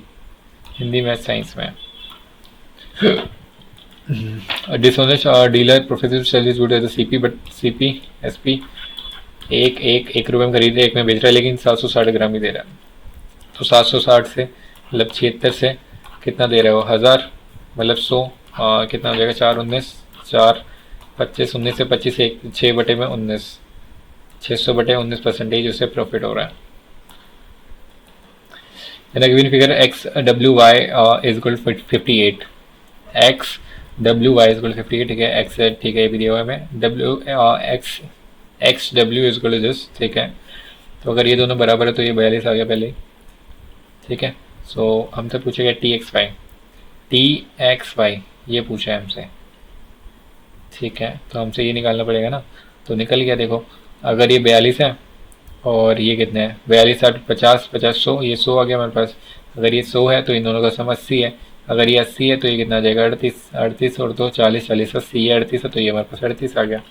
Hindi maths science में। Dishonest dealer professes sell is good as CP, but CP SP एक रुपये में खरीद रहे, एक में बेच रहा है, लेकिन 760 ग्राम ही दे रहा है। तो 760 से मतलब 76 से कितना दे रहे हो, 1000 मतलब 100, कितना हो जाएगा, 4 19 4 25, 19 से 25 एक 6 बटे में 19, 600 बटे 19% उससे प्रॉफिट हो रहा है। गिवन फिगर एक्स डब्ल्यू वाई इज इक्वल 58, एक्स डब्ल्यू वाई इज इक्वल 58, ठीक है, एक्स ठीक है, ये भी दिया हुआ है हमें, W x W is equal this, ठीक है। तो अगर ये दोनों बराबर है तो ये 42 आ गया पहले ही, ठीक है। सो हमसे पूछेगा टी एक्स वाई ये पूछा है हमसे, ठीक है। तो हमसे ये निकालना पड़ेगा ना, तो निकल गया, देखो अगर ये 42 है और ये कितने हैं, 42 8 50 50 100, ये 100 आ गया हमारे पास। अगर ये 100 है तो इन दोनों का सम 80 है, अगर ये 80 है तो ये कितना आ जाएगा 38, 38 और 2 40, 40 80 है, 38 है तो ये हमारे पास 38 आ गया।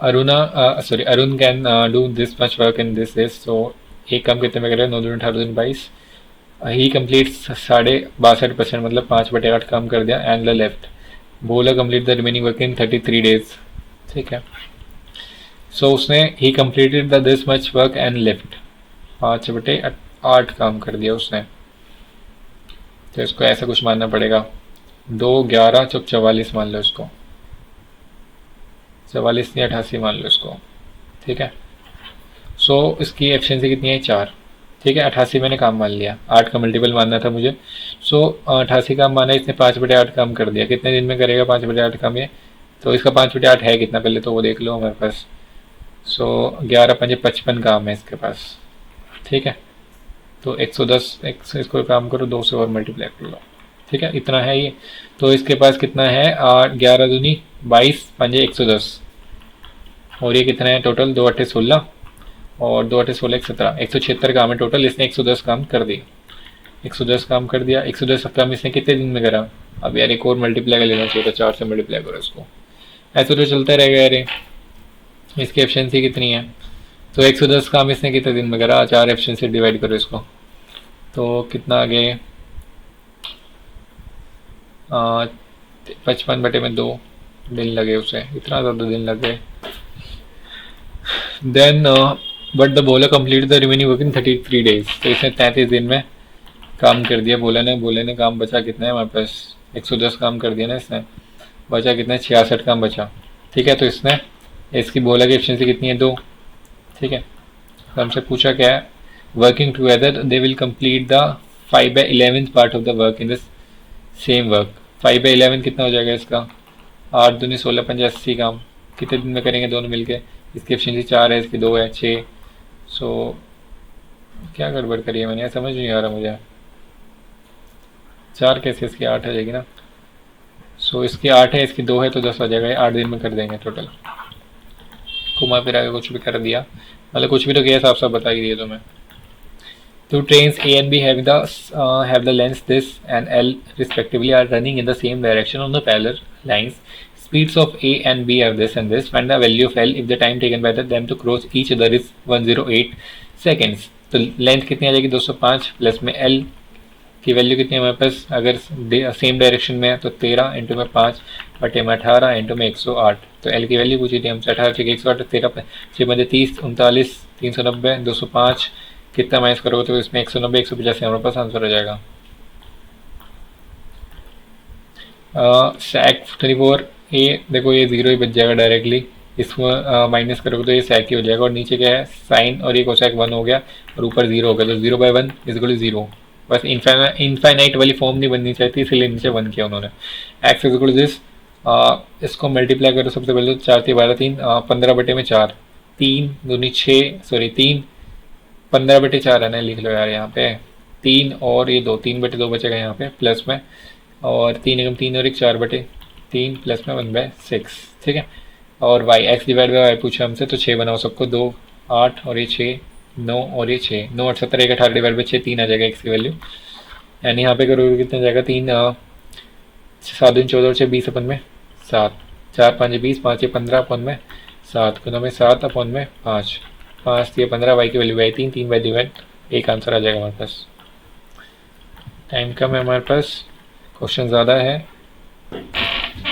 Arun can do this much work in this this, तो एक काम कितने में कर रहे हैं, 9 दूनी 18 दूनी 22, ही कम्प्लीट 62.5%, मतलब 5/8 काम कर दिया, एंड द लेफ्ट बोला complete the remaining work in 33 days, ठीक है। सो उसने ही completed the this much work and left, 5/8 काम कर दिया उसने, तो इसको ऐसा कुछ मानना पड़ेगा, 2 11 चौक 44 मान लो इसको, 44 नहीं 88 मान लो इसको, ठीक है। सो इसकी एफिशिएंसी कितनी है 4, ठीक है। 88 मैंने काम मान लिया, 8 का मल्टीपल मानना था मुझे, सो 88 काम माना, इसने 5/8 काम कर दिया, कितने दिन में करेगा 5/8 काम ये, तो इसका 5/8 है कितना पहले तो वो देख लो हमारे पास। सो 11 5 55 काम है इसके पास, ठीक है। तो 110 इसको काम करो, 2 से और मल्टीप्लाई कर लो, ठीक है, इतना है ये। तो इसके पास कितना है 11 दूनी 22 5 110, और ये कितना है टोटल 2 8 16 और 2 8 16 17, 176 काम है टोटल, इसने 110 काम कर दिया, 110 काम कर दिया। 110 काम इसने कितने दिन में करा, अब यार एक और मल्टीप्लाई कर लेना चाहिए था, 4 से मल्टीप्लाई करो इसको, ऐसे तो चलता रहेगा यार। इसकी एफिशिएंसी कितनी है, तो 110 काम इसने कितने दिन में करा, 4 एफिशिएंसी डिवाइड करो इसको, तो कितना आ गए 55/2 दिन लगे उसे, इतना ज़्यादा दिन लग गए। देन बट द बोला complete the remaining work in 33 days, तो इसने 33 दिन में काम कर दिया। बोले ने काम बचा कितना है हमारे पास, 110 काम कर दिया ना इसने, बचा कितना है 66 काम बचा, ठीक है। तो इसने इसकी बोला की एफिशिएंसी कितनी है 2, ठीक है। तो हमसे पूछा क्या है, working together they will complete the 5/11 part of the work in the same work. 5/11 कितना हो जाएगा इसका, 8 दूनी 16 5 80 काम, कितने दिन में करेंगे दोनों मिलके, इसकी एफिशिएंसी 4 है, इसकी 2 है 6। सो क्या गड़बड़ करी है मैंने, समझ नहीं आ रहा मुझे, 4 कैसे, इसकी 8 आ जाएगी ना। सो इसकी 8 है, इसकी 2 है, तो 10 आ जाएगा, 8 दिन में कर देंगे टोटल। घुमा फिरा के कुछ भी कर दिया, मतलब कुछ भी तो किया, साफ साफ बता ही दिया तुम्हें। Two trains A and B have the lengths this and L respectively are running in the same direction on the parallel lines. Speeds of A and B are this and this. Find the value of L if the time taken by them to cross each other is 108 seconds. तो length कितनी आ जाएगी 205 plus में L की value कितनी है हमारे पास, अगर same direction में है तो 13 इंटू में 5 बटे में 18 इंटू में 108। तो L की वैल्यू पूछी थी हमसे, 18 से 108, 13 6 बजे 30 39 390 205, कितना माइनस करोगे तो इसमें 190 185 हमारे पास आंसर हो जाएगा। सैक 34 ए, देखो ये जीरो ही बच जाएगा डायरेक्टली, इसको माइनस करोगे तो ये सैक ही हो जाएगा, और नीचे क्या है साइन और ये कोसैक 1 हो गया और ऊपर 0 हो गया, तो 0/1 इक्वल 0। बस इनफाइनाइट वाली फॉर्म नहीं बननी चाहिए, इसलिए नीचे 1 किया उन्होंने। एक्स इक्वल दिस, इसको मल्टीप्लाई करो सबसे पहले, तो 4 3 12 3 15 बटे में 4 3 दूनी 6 सॉरी 3 15 बटे 4 है ना, लिख लो यार यहाँ पे 3 और ये 2 3 बटे 2 बचेगा यहाँ पे प्लस में, और 3 एकम 3 और 1 4 बटे 3 प्लस में 1/6, ठीक है। और y x divide by y पूछा हमसे, तो 6 बनाओ सबको, 2 8 और ये 6 9 और ये 6 9 8 17 1 18 डिवाइड बाई 6 3 आ जाएगा एक्स की वैल्यू, यानी यहाँ पे करोगे कितना जाएगा 3 7 दिन 14 और 6 20 अपन में 7 4 5 20 5 15 अपन में 7 गुना में 7 अपन में 5 5 ये 15, वाई की वैल्यू बाई 3 3 बाई डिवाइड, एक आंसर आ जाएगा हमारे पास। टाइम कम है हमारे पास, क्वेश्चन ज़्यादा है।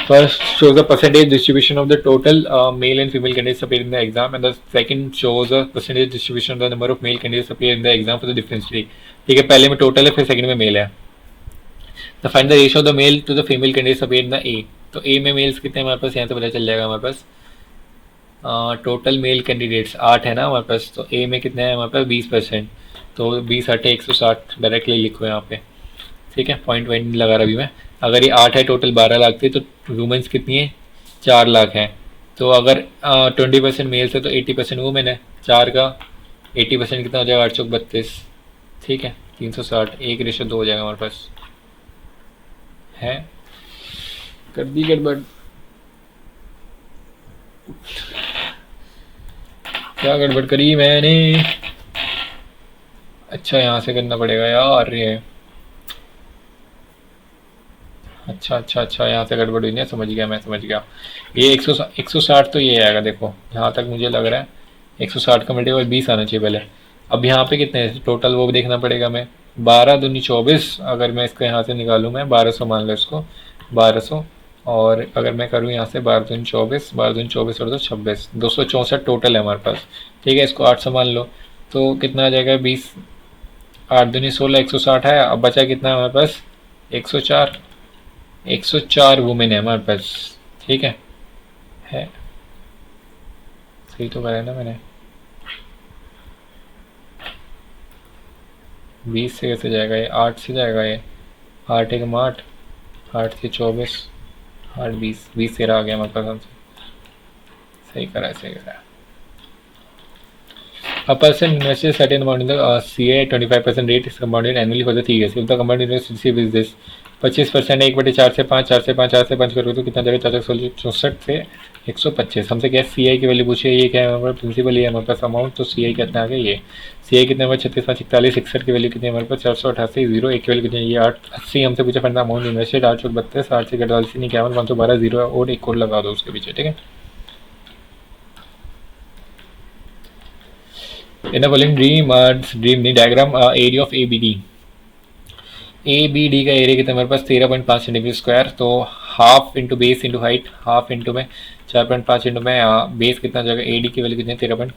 First shows the percentage distribution of the total male and female candidates appear in the exam, and the second shows the percentage distribution of the number of male candidates appear in the exam for the difference degree। ठीक है, पहले में total है, फिर second में male है। तो find the ratio of the male to the female candidates appear in the A, तो ए में मेल्स कितने हमारे पास, यहाँ से पता चल जाएगा हमारे पास। टोटल मेल कैंडिडेट्स 8 है ना हमारे पास, तो ए में कितने हैं हमारे पास 20%, तो 20 8 160 डायरेक्टली लिखो यहाँ पे, ठीक है, पॉइंट नहीं लगा रहा अभी मैं। अगर ये 8 है टोटल 12 लाख थी, तो वुमेंस कितनी है 4 लाख है, तो अगर 20% मेल्स है तो 80% वुमेन है, 4 का 80% कितना हो जाएगा 8 चौक 32, ठीक है 360, 1:2 हो जाएगा हमारे पास है। कर दी गड़बड़, क्या गड़बड़ करी मैंने, अच्छा यहाँ से करना पड़ेगा यार ये, अच्छा यहाँ से गड़बड़ हुई नहीं, समझ गया मैं, समझ गया। ये 160 तो ये आएगा, देखो यहाँ तक मुझे लग रहा है 160 का मल्टीपल 20 आना चाहिए पहले। अब यहाँ पे कितने टोटल वो देखना पड़ेगा, मैं 12 दूनी 24, अगर मैं इसको यहाँ से निकालूँ, मैं 1200 मान लो इसको 1200, और अगर मैं करूँ यहाँ से 12 दूनी 24 12 दूनी 24 और 26 264 टोटल है हमारे पास, ठीक है। इसको 800 मान लो तो कितना आ जाएगा 20 8 दूनी 16 160 है, अब बचा कितना है हमारे पास 104 वुमेन है हमारे पास, ठीक है सही तो करा है ना मैंने। 20 से कैसे जाएगा ये, 8 से जाएगा ये, 8 1 8 8 से 24 8 20 13 आ गया हमारे पास आंसर, सही करा है। A person invests a certain amount in the CA 25% rate is compounded annually for the 3 years. If the compound interest received is this 25% 1/4 से 5 4 से 5 4 से 5 करोगे तो कितना जाएगा 464 से 125। हमसे क्या CI की वैल्यू पूछी है, ये क्या है हमारे प्रिंसिपल, ये हमारे पास अमाउंट, तो CI कितना आ गया ये, CI कितने हमारे 36 5 41 61 की वैल्यू कितनी है हमारे पास 488 0 1 की वैल्यू कितनी है ये 880। हमसे पूछा फंड अमाउंट इन्वेस्टेड 832 8 से 48 51 512 0 और एक कोड लगा दो उसके पीछे, ठीक है। In the following dream diagram area of ABD का एरिया कितना हमारे पास 13.5 सेंटीमीटर स्क्वायर, तो half into base into height, half into में 4.5 इंटू में बेस कितना जाएगा, AD की वैल्यू कितनी है 13.5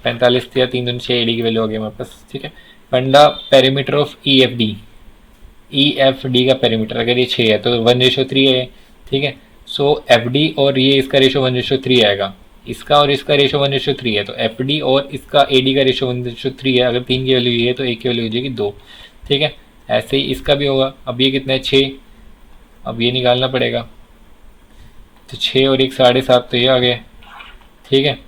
45 या 3 दूनी 6 AD की वैल्यू आ गई हमारे पास, ठीक है। फंडा पेरीमीटर ऑफ EFD का पेरीमीटर अगर ये 6 है तो 1:3 है, ठीक है। सो FD और ये इसका रेशो 1:3 आएगा, इसका और इसका रेशो 1:3 है, तो FD और इसका AD का रेशो 1:3 है। अगर 3 की वैल्यू ये है तो 1 की वैल्यू हो जाएगी 2, ठीक है। ऐसे ही इसका भी होगा। अब ये कितना है 6, अब ये निकालना पड़ेगा, तो 6 और 1 7.5 तो ये आ गया, ठीक है।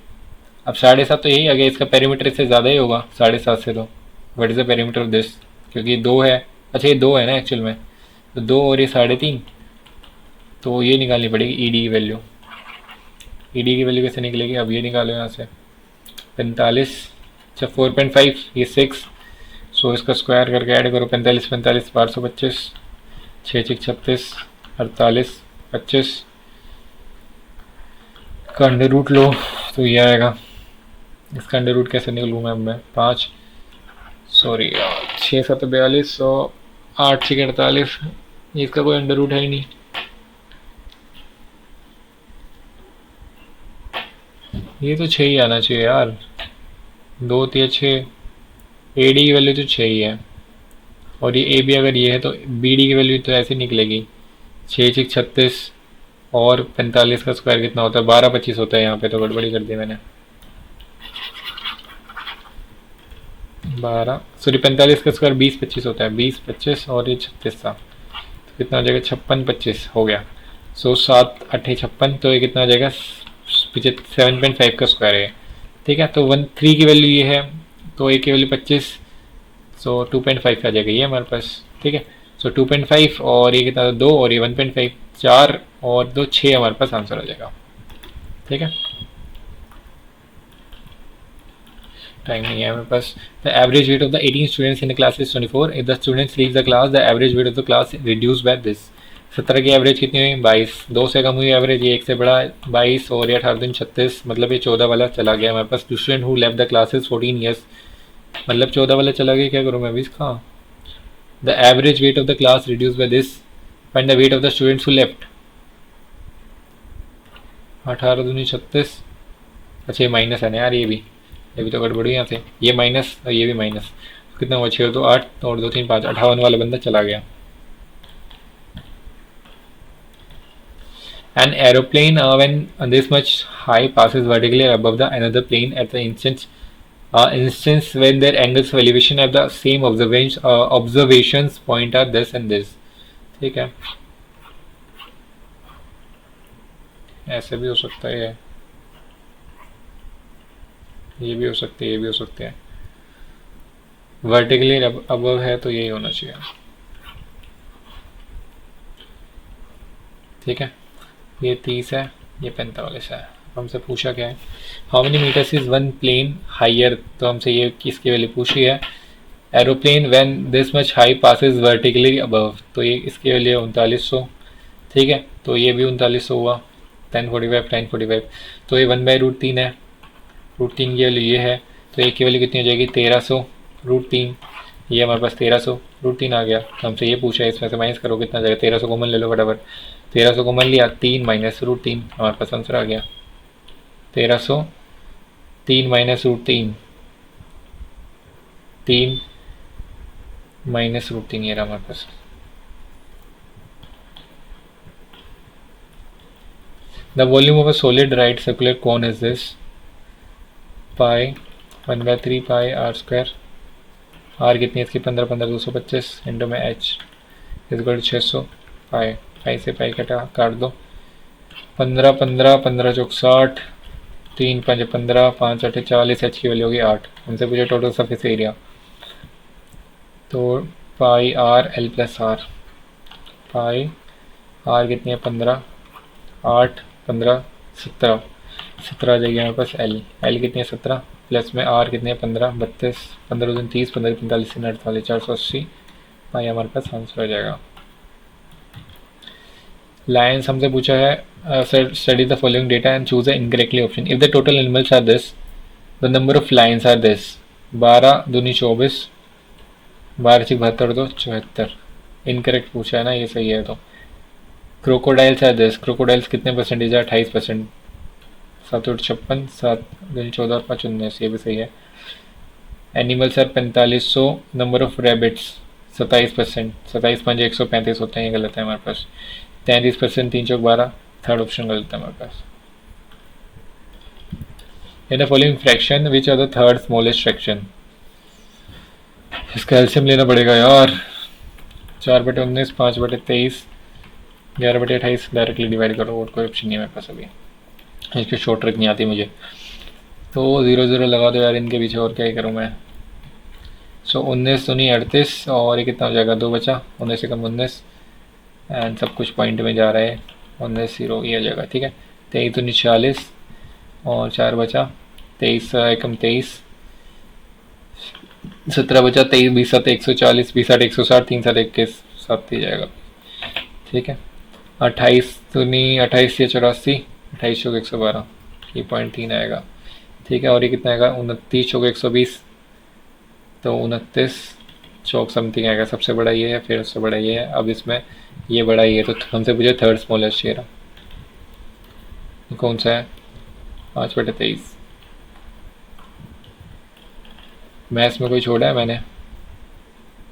अब 7.5 तो यही आ गया, इसका पेरीमीटर इससे ज़्यादा ही होगा 7.5 से, तो what is the perimeter of this, क्योंकि ये 2 है, अच्छा ये 2 है ना एक्चुअल में, तो 2 और ये 3.5, तो ये निकालनी पड़ेगी ED की वैल्यू, ईडी की वैल्यू कैसे निकलेगी, अब ये निकालो यहाँ से 45, अच्छा 4.5 ये 6, सो इसका स्क्वायर करके ऐड करो 45 45 1225, 6 6 36 48 25 का अंडर रूट लो तो ये आएगा। इसका अंडर रूट कैसे निकलूँ मैं 5 सॉरी 6 7 42 और 8 6 48, इसका कोई अंडर रूट है ही नहीं। ये तो 6 ही आना चाहिए यार, 2 3 6, ए डी की वैल्यू तो 6 ही है और ये ए बी अगर ये है तो बी डी की वैल्यू तो ऐसे निकलेगी 6 6 36 और 45 का स्क्वायर कितना होता है 12 25 होता है। यहाँ पे तो गड़बड़ी कर दी मैंने, 12 सॉरी 45 का स्क्वायर 20 25 होता है, 20 25 और ये 36 था तो कितना हो जाएगा 56 25 हो गया। सो 7 8 56, तो ये कितना हो जाएगा 7.5 का स्क्वायर है। ठीक है, तो 3 की वैल्यू ये है तो ए की वैल्यू 25, सो 2.5 आ जाएगा ये हमारे पास। ठीक है, सो 2.5 और ये कितना 2 और ये 1.5, 4 और 2 6 हमारे पास आंसर आ जाएगा। ठीक है, टाइम नहीं है हमारे पास। The average weight of the 18 students in the class is 24, if the students leave the class the average weight of the class reduce by this. 17 की एवरेज कितनी हुई 22, 2 से कम हुई एवरेज, ये 1 से बड़ा 22 और ये 18 दिन 36, मतलब ये 14 वाला चला गया हमारे पास। Student who left the class is 14 years, मतलब 14 वाला चला गया, क्या करूँ मैं अभी इसका। The average weight of the class reduce by this, find the wait of the students who left. 18 दूनी 36, अच्छा ये माइनस है ना यार, ये भी तो गड़बड़ी यहाँ से, ये माइनस और ये भी माइनस, कितना हुआ 6 2 8 और 2 3 5, 58 वाला बंदा चला गया। An aeroplane when this much high passes vertically above the another plane at the instance when their angles of elevation at the same observations point are this and this। ठीक है, ऐसे भी हो सकता है, ये भी हो सकते हैं, ये भी हो सकते हैं। वर्टिकली अबव है तो यही होना चाहिए। ठीक है, ये 30 है, ये 45 है। हमसे पूछा क्या है, how many metres is one plane higher, तो हमसे ये किसकी वैल्यू पूछी है, aeroplane when this much high passes vertically above, तो ये इसकी वैल्यू 3900। ठीक है, तो ये भी 3900 हुआ, 1045 1045, तो ये 1/√3 है, √3 की वैल्यू ये है, तो एक की वैल्यू कितनी हो जाएगी 1300 √3, ये हमारे पास 1300 √3 आ गया। तो हमसे ये पूछा है, इसमें से माइनस करो कितना जाएगा, 1300 कॉमन ले लो फटाफट, 1300 कॉमन लिया, 3 - √3 हमारे पास आंसर आ गया। 1300 3 - √3, 3 - √3 ये रहा हमारे पास। The volume of a solid right circular cone is this, pi 1/3 pi r square, R कितनी है इसकी 15 15 225 इंटू में h इजगल 600 पाई, पाई से पाई काट दो, 15 15 15 चौक 60, 3 5 15 5 8 40, h की वैल्यू होगी 8। हमसे पूछे टोटल सरफेस एरिया, तो pi R L plus R, pi R कितनी है 15, 8 15 17 17 आ जाएगी हमारे पास, एल कितनी है 17 प्लस में आर कितने हैं 15 32 15 दिन 30 15 45 48 480 पाई हमारे पास आंसर आ जाएगा। लाइन्स हमसे पूछा है, study the following data and choose the incorrectly option. If the total animals are this, the number of lions are this, 12 दूनी 24, 12 6 72 2 74, इनकरेक्ट पूछा है ना, ये सही है। तो क्रोकोडाइल्स आर दिस, क्रोकोडाइल्स कितने परसेंटेज है 28%, 7 8 56, 7 दूनी 14 और 5 19, ये भी सही है। Animals are 4500, number of rabbits 27%, 27 5 135 होते हैं, ये गलत है हमारे पास। 33%, 3 चौक 12, थर्ड ऑप्शन गलत है हमारे पास। In the following fraction which are the third smallest fraction, इसका एलसीएम लेना पड़ेगा यार, 4/19 5/23 11/28, डायरेक्टली डिवाइड करो, और कोई ऑप्शन नहीं है मेरे पास अभी, इसकी शॉर्ट ट्रिक नहीं आती मुझे, तो 0 0 लगा दो यार इनके पीछे, और क्या ही करूँ मैं। सो 19 दूनी 38 और ये कितना हो जाएगा 2 बचा, 19 से कम 19 एंड सब कुछ पॉइंट में जा रहा है, 19 0 ये आ जाएगा। ठीक है, 23 दूनी 40, और 4 बचा 23 एकम 23, 17 बचा 23, 20 7 140, 20 8 160, 3 7 21, 7 ही जाएगा। ठीक है, 28 दूनी 28 या 84, 28 चौक 112, ये 0.3 आएगा। ठीक है, और ये कितना आएगा 29 चौक 120, तो 29 चौक समथिंग आएगा। सबसे बड़ा ये है, फिर उससे बड़ा ये है। अब इसमें ये बड़ा ये है, तो हमसे पूछे थर्ड स्मॉलेस्ट ये रहा, कौन सा है 5/23। मैथ्स में कोई छोड़ा है मैंने?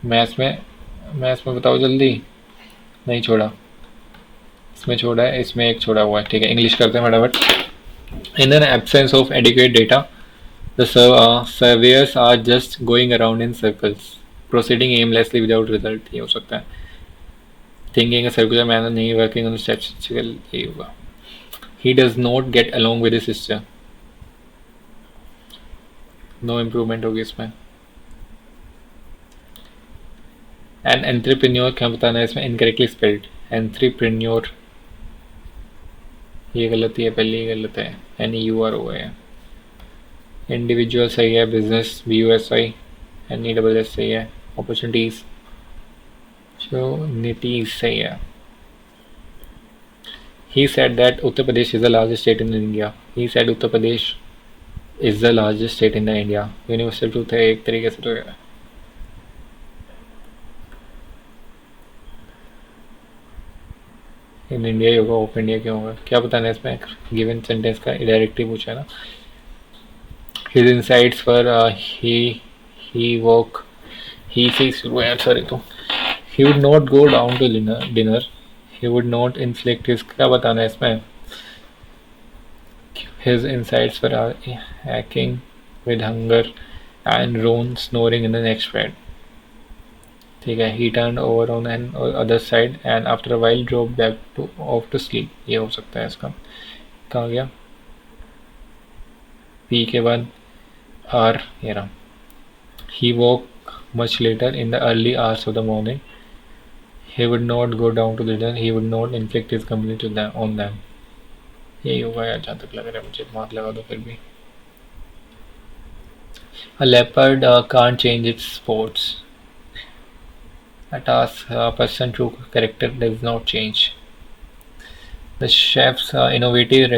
मैथ्स में बताओ जल्दी। नहीं छोड़ा, इसमें छोड़ा है, इसमें एक छोड़ा हुआ है। ठीक है, इंग्लिश करते हैं फटाफट। In an absence of adequate data the surveyors are just going around in circles proceeding aimlessly without result. ये हो सकता है। थिंकिंग अ सर्कुलर मैनर, नहीं वर्किंग ऑन स्टैटिस्टिकल, ये होगा। He does not get along with his sister, no improvement होगी इसमें। N entrepreneur, क्या बताना है इसमें? इनकरेक्टली स्पेल्ड एंट्रप्रेन्योर, ये गलत है, पहले ये गलत है, NEUR है। इंडिविजुअल सही है, बिजनेस BUSI, NESS सही है, अपॉर्चुनिटीज नीटीज सही है। He said that Uttar Pradesh is the largest state in India. He said Uttar Pradesh is the largest state in the India. Universal truth है एक तरीके से, तो है। इन इंडिया ही होगा, ऑफ इंडिया क्यों होगा? क्या बताना है इसमें? गिवन सेंटेंस का डायरेक्टली पूछा है ना। His insights were he woke he से शुरू है, सॉरी। तो he would not go down to dinner. He would not inflict his, क्या बताना है इसमें? His insights were hacking with hunger and Ron snoring in the next bed. ठीक है, he turned over on an other side and after a while dropped back off to sleep. ये हो सकता है इसका। कहाँ गया? P के बाद R, ये रहा। He woke much later in the early hours of the morning. He would not go down to dinner. He would not inflict his company on them. यही होगा यार, जहाँ तक लग रहा है मुझे। मार्क लगा दो फिर भी। A leopard can't change its spots. A task person true character does not change. The chef's innovative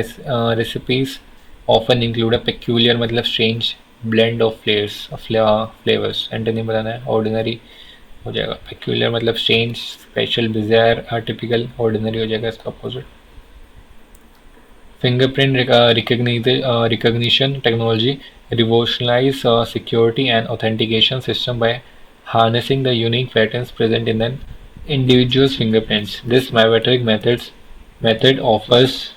recipes often include a peculiar, मतलब strange blend of flavors. Antonym बताना है, ordinary हो जाएगा। peculiar मतलब strange, special, bizarre, atypical, ordinary हो जाएगा इसका opposite। Fingerprint recognition technology revolutionized security and authentication system by harnessing the unique patterns present in an individual's fingerprints. This biometric method offers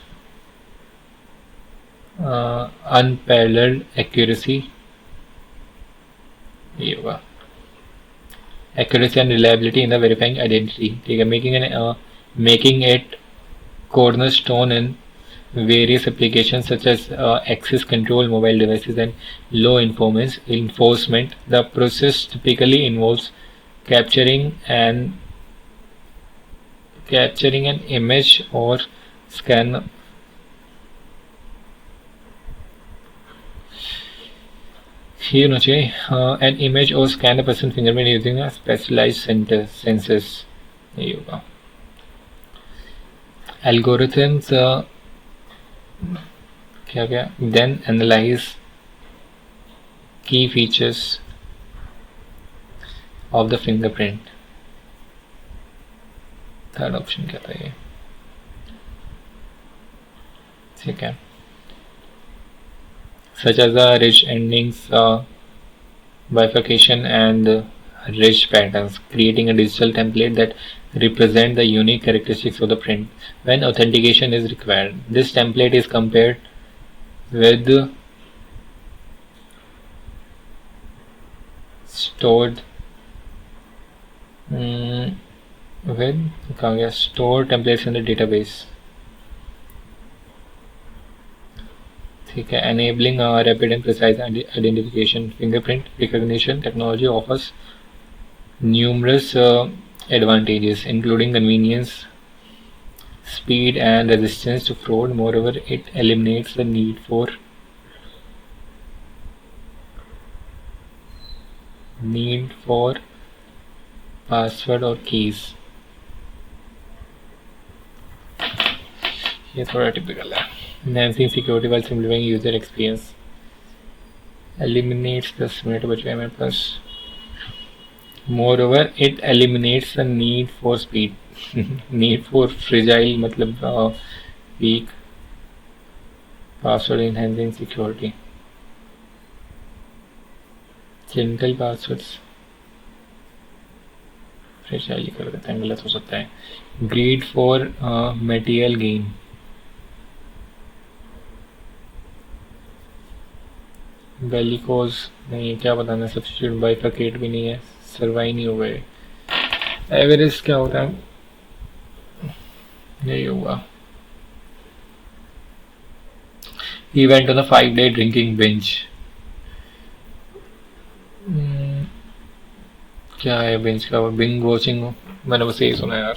unparalleled accuracy. ये होगा accuracy and reliability in the verifying identity. ठीक है, making it cornerstone in various applications such as access control, mobile devices, and law enforcement. The process typically involves capturing an image or scan an image or scan a person's fingerprint using a specialized sensors. ये होगा। Algorithms क्या then analyze key features of the fingerprint. Third option क्या था ये? ठीक है, such as the ridge endings, bifurcation and ridge patterns, creating a digital template that represent the unique characteristics of the print when authentication is required. This template is compared with stored templates in the database. ठीक है, enabling rapid and precise identification. Fingerprint recognition technology offers numerous advantages including convenience, speed and resistance to fraud. Moreover, it eliminates the need for password or keys. ये थोड़ा typical है. Enhancing security while simplifying user experience. Eliminates the minute बच गया मेरे पास. Moreover, it eliminates the need for speed. need for fragile मतलब weak password. Enhancing security. Gentle passwords fragile कर देते हैं, गलत हो सकता है. Greed for material gain. Bellicose नहीं, क्या बताना. सब्स्टिट्यूट बाइफरकेट भी नहीं है, सर्वाइव नहीं हो गए. एवरेस्ट क्या होता है, यही होगा. He went on a 5-day drinking binge. क्या है binge का, binge watching हो, मैंने बस यही सुना यार.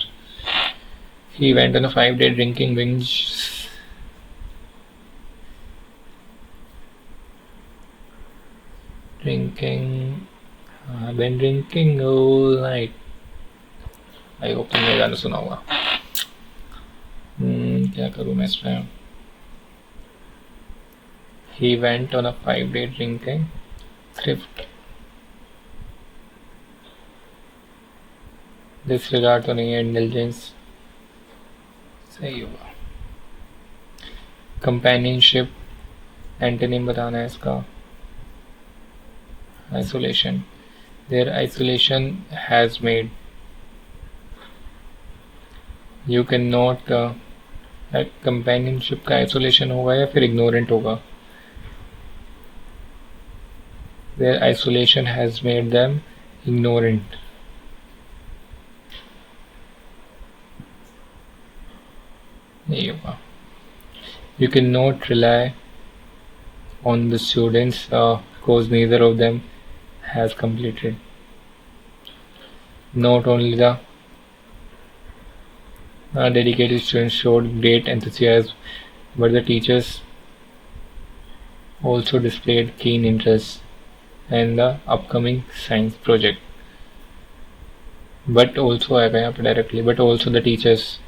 He went on a 5-day drinking binge. I've been drinking all night. I hope तुमने गाना सुना होगा. क्या करूँ मैं इसमें. He went on a 5-day drinking thrift. Disregard तो नहीं है, indulgence सही होगा. Companionship एंटोनिम बताना है इसका. Isolation. Their isolation has made. You cannot companionship का isolation होगा या फिर ignorant होगा. Their isolation has made them ignorant. नहीं होगा. You cannot rely on the students because neither of them has completed. Not only the dedicated students showed great enthusiasm, but the teachers also displayed keen interest in the upcoming science project. But also आएगा यहाँ पे directly. But also the teachers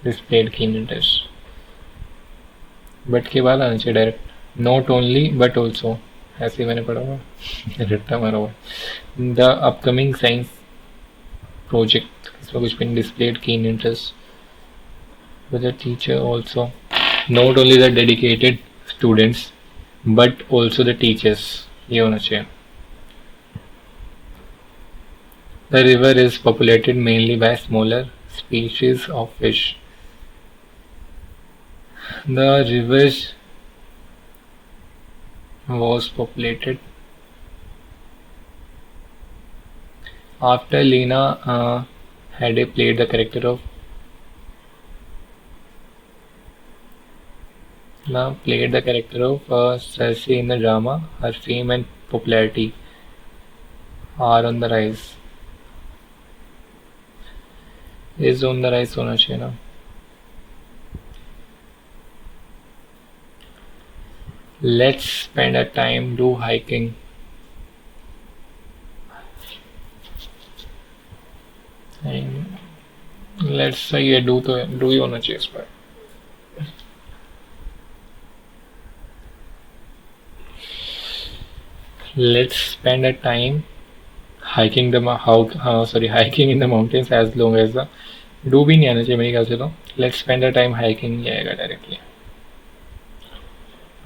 displayed keen interest. But के बाद आना चाहिए direct. Not only but also, ऐसे मैंने पढ़ा हुआ, रट्टा मारा हुआ. The upcoming science project, इसमें कुछ भी नहीं. Displayed keen interest, but the teacher also. Not only the dedicated students, but also the teachers. ये होना चाहिए. The river is populated mainly by smaller species of fish. The river was populated after Lena Headey played the character of Cersei in the drama. Her fame and popularity are on the rise. Is on the rise होना चाहिए ना. Let's spend a time do hiking. Let's say ये do तो do ही होना चाहिए इस पर. Let's spend a time hiking hiking in the mountains as long as the do भी नहीं आना चाहिए मेरे ख्याल से तो. Let's spend a time hiking ही आएगा directly.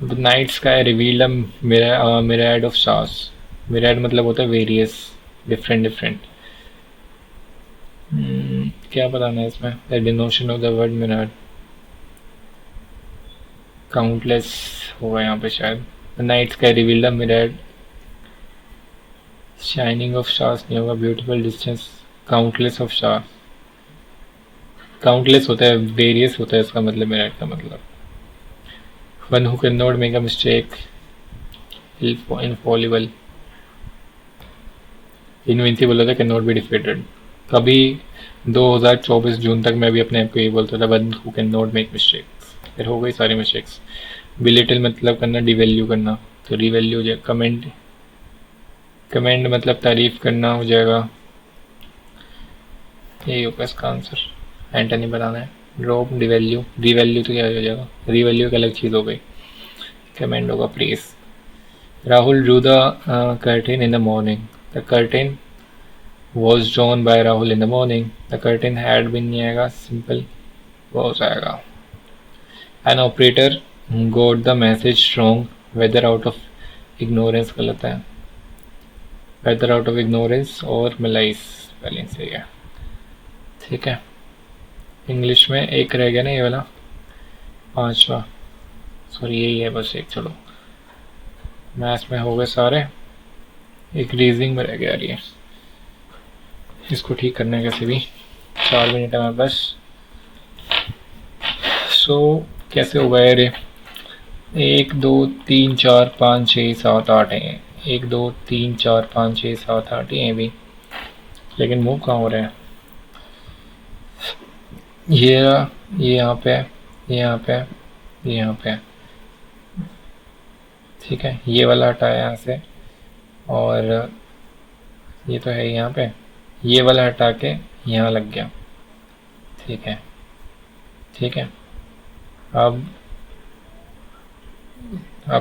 The night sky revealed a myriad of stars. Myriad मतलब होता है various, different. क्या बताना है इसमें. The denotation of the word myriad. Countless होगा यहाँ पे शायद. The night sky revealed a myriad. Shining of stars नहीं होगा. Beautiful distance. Countless of stars. Countless होता है, various होता है इसका मतलब, myriad का मतलब. One who cannot make a mistake, infallible. Invincible होता है, cannot be defeated. कभी 2024 जून तक मैं भी अपने आप को यही बोलता था, one who can not make mistakes. फिर हो गई सारी मिस्टेक्स। बिलिटिल मतलब करना, डिवैल्यू करना, तो रिवैल्यू हो जाएगा। कमेंट, कमेंट मतलब तारीफ करना हो जाएगा। यही होगा इसका आंसर, एंटनी बनाना है। ड्रॉप, डिवैल्यू, रिवैल्यू तो क्या हो जाएगा, रिवैल्यू एक अलग चीज़ हो गई। कमेंट होगा please. Rahul drew the curtain in the morning. The curtain was drawn by Rahul in the morning. The curtain had been, नहीं आएगा, simple was आएगा। An operator got the message wrong, whether out of ignorance गलत है, whether out of ignorance और malice spelling सही है। ठीक है, इंग्लिश में एक रह गया ना ये वाला, पांचवा, सॉरी यही है बस एक। चलो मैथ्स में हो गए सारे, एक रीजनिंग में रह गया ये, इसको ठीक करना है कैसे भी। 4 मिनट है मेरे बस। सो कैसे होगा यार ये, 1 2 3 4 5 6 7 8 है, 1 2 3 4 5 6 7 8 ये भी, लेकिन मूव कहाँ हो रहे हैं। ये यहाँ पे, ये यहाँ पे, ये यहाँ पे। ठीक है, ये वाला हटाया यहाँ से, और ये तो है यहाँ पे, ये वाला हटा के यहाँ लग गया। ठीक है, ठीक है। अब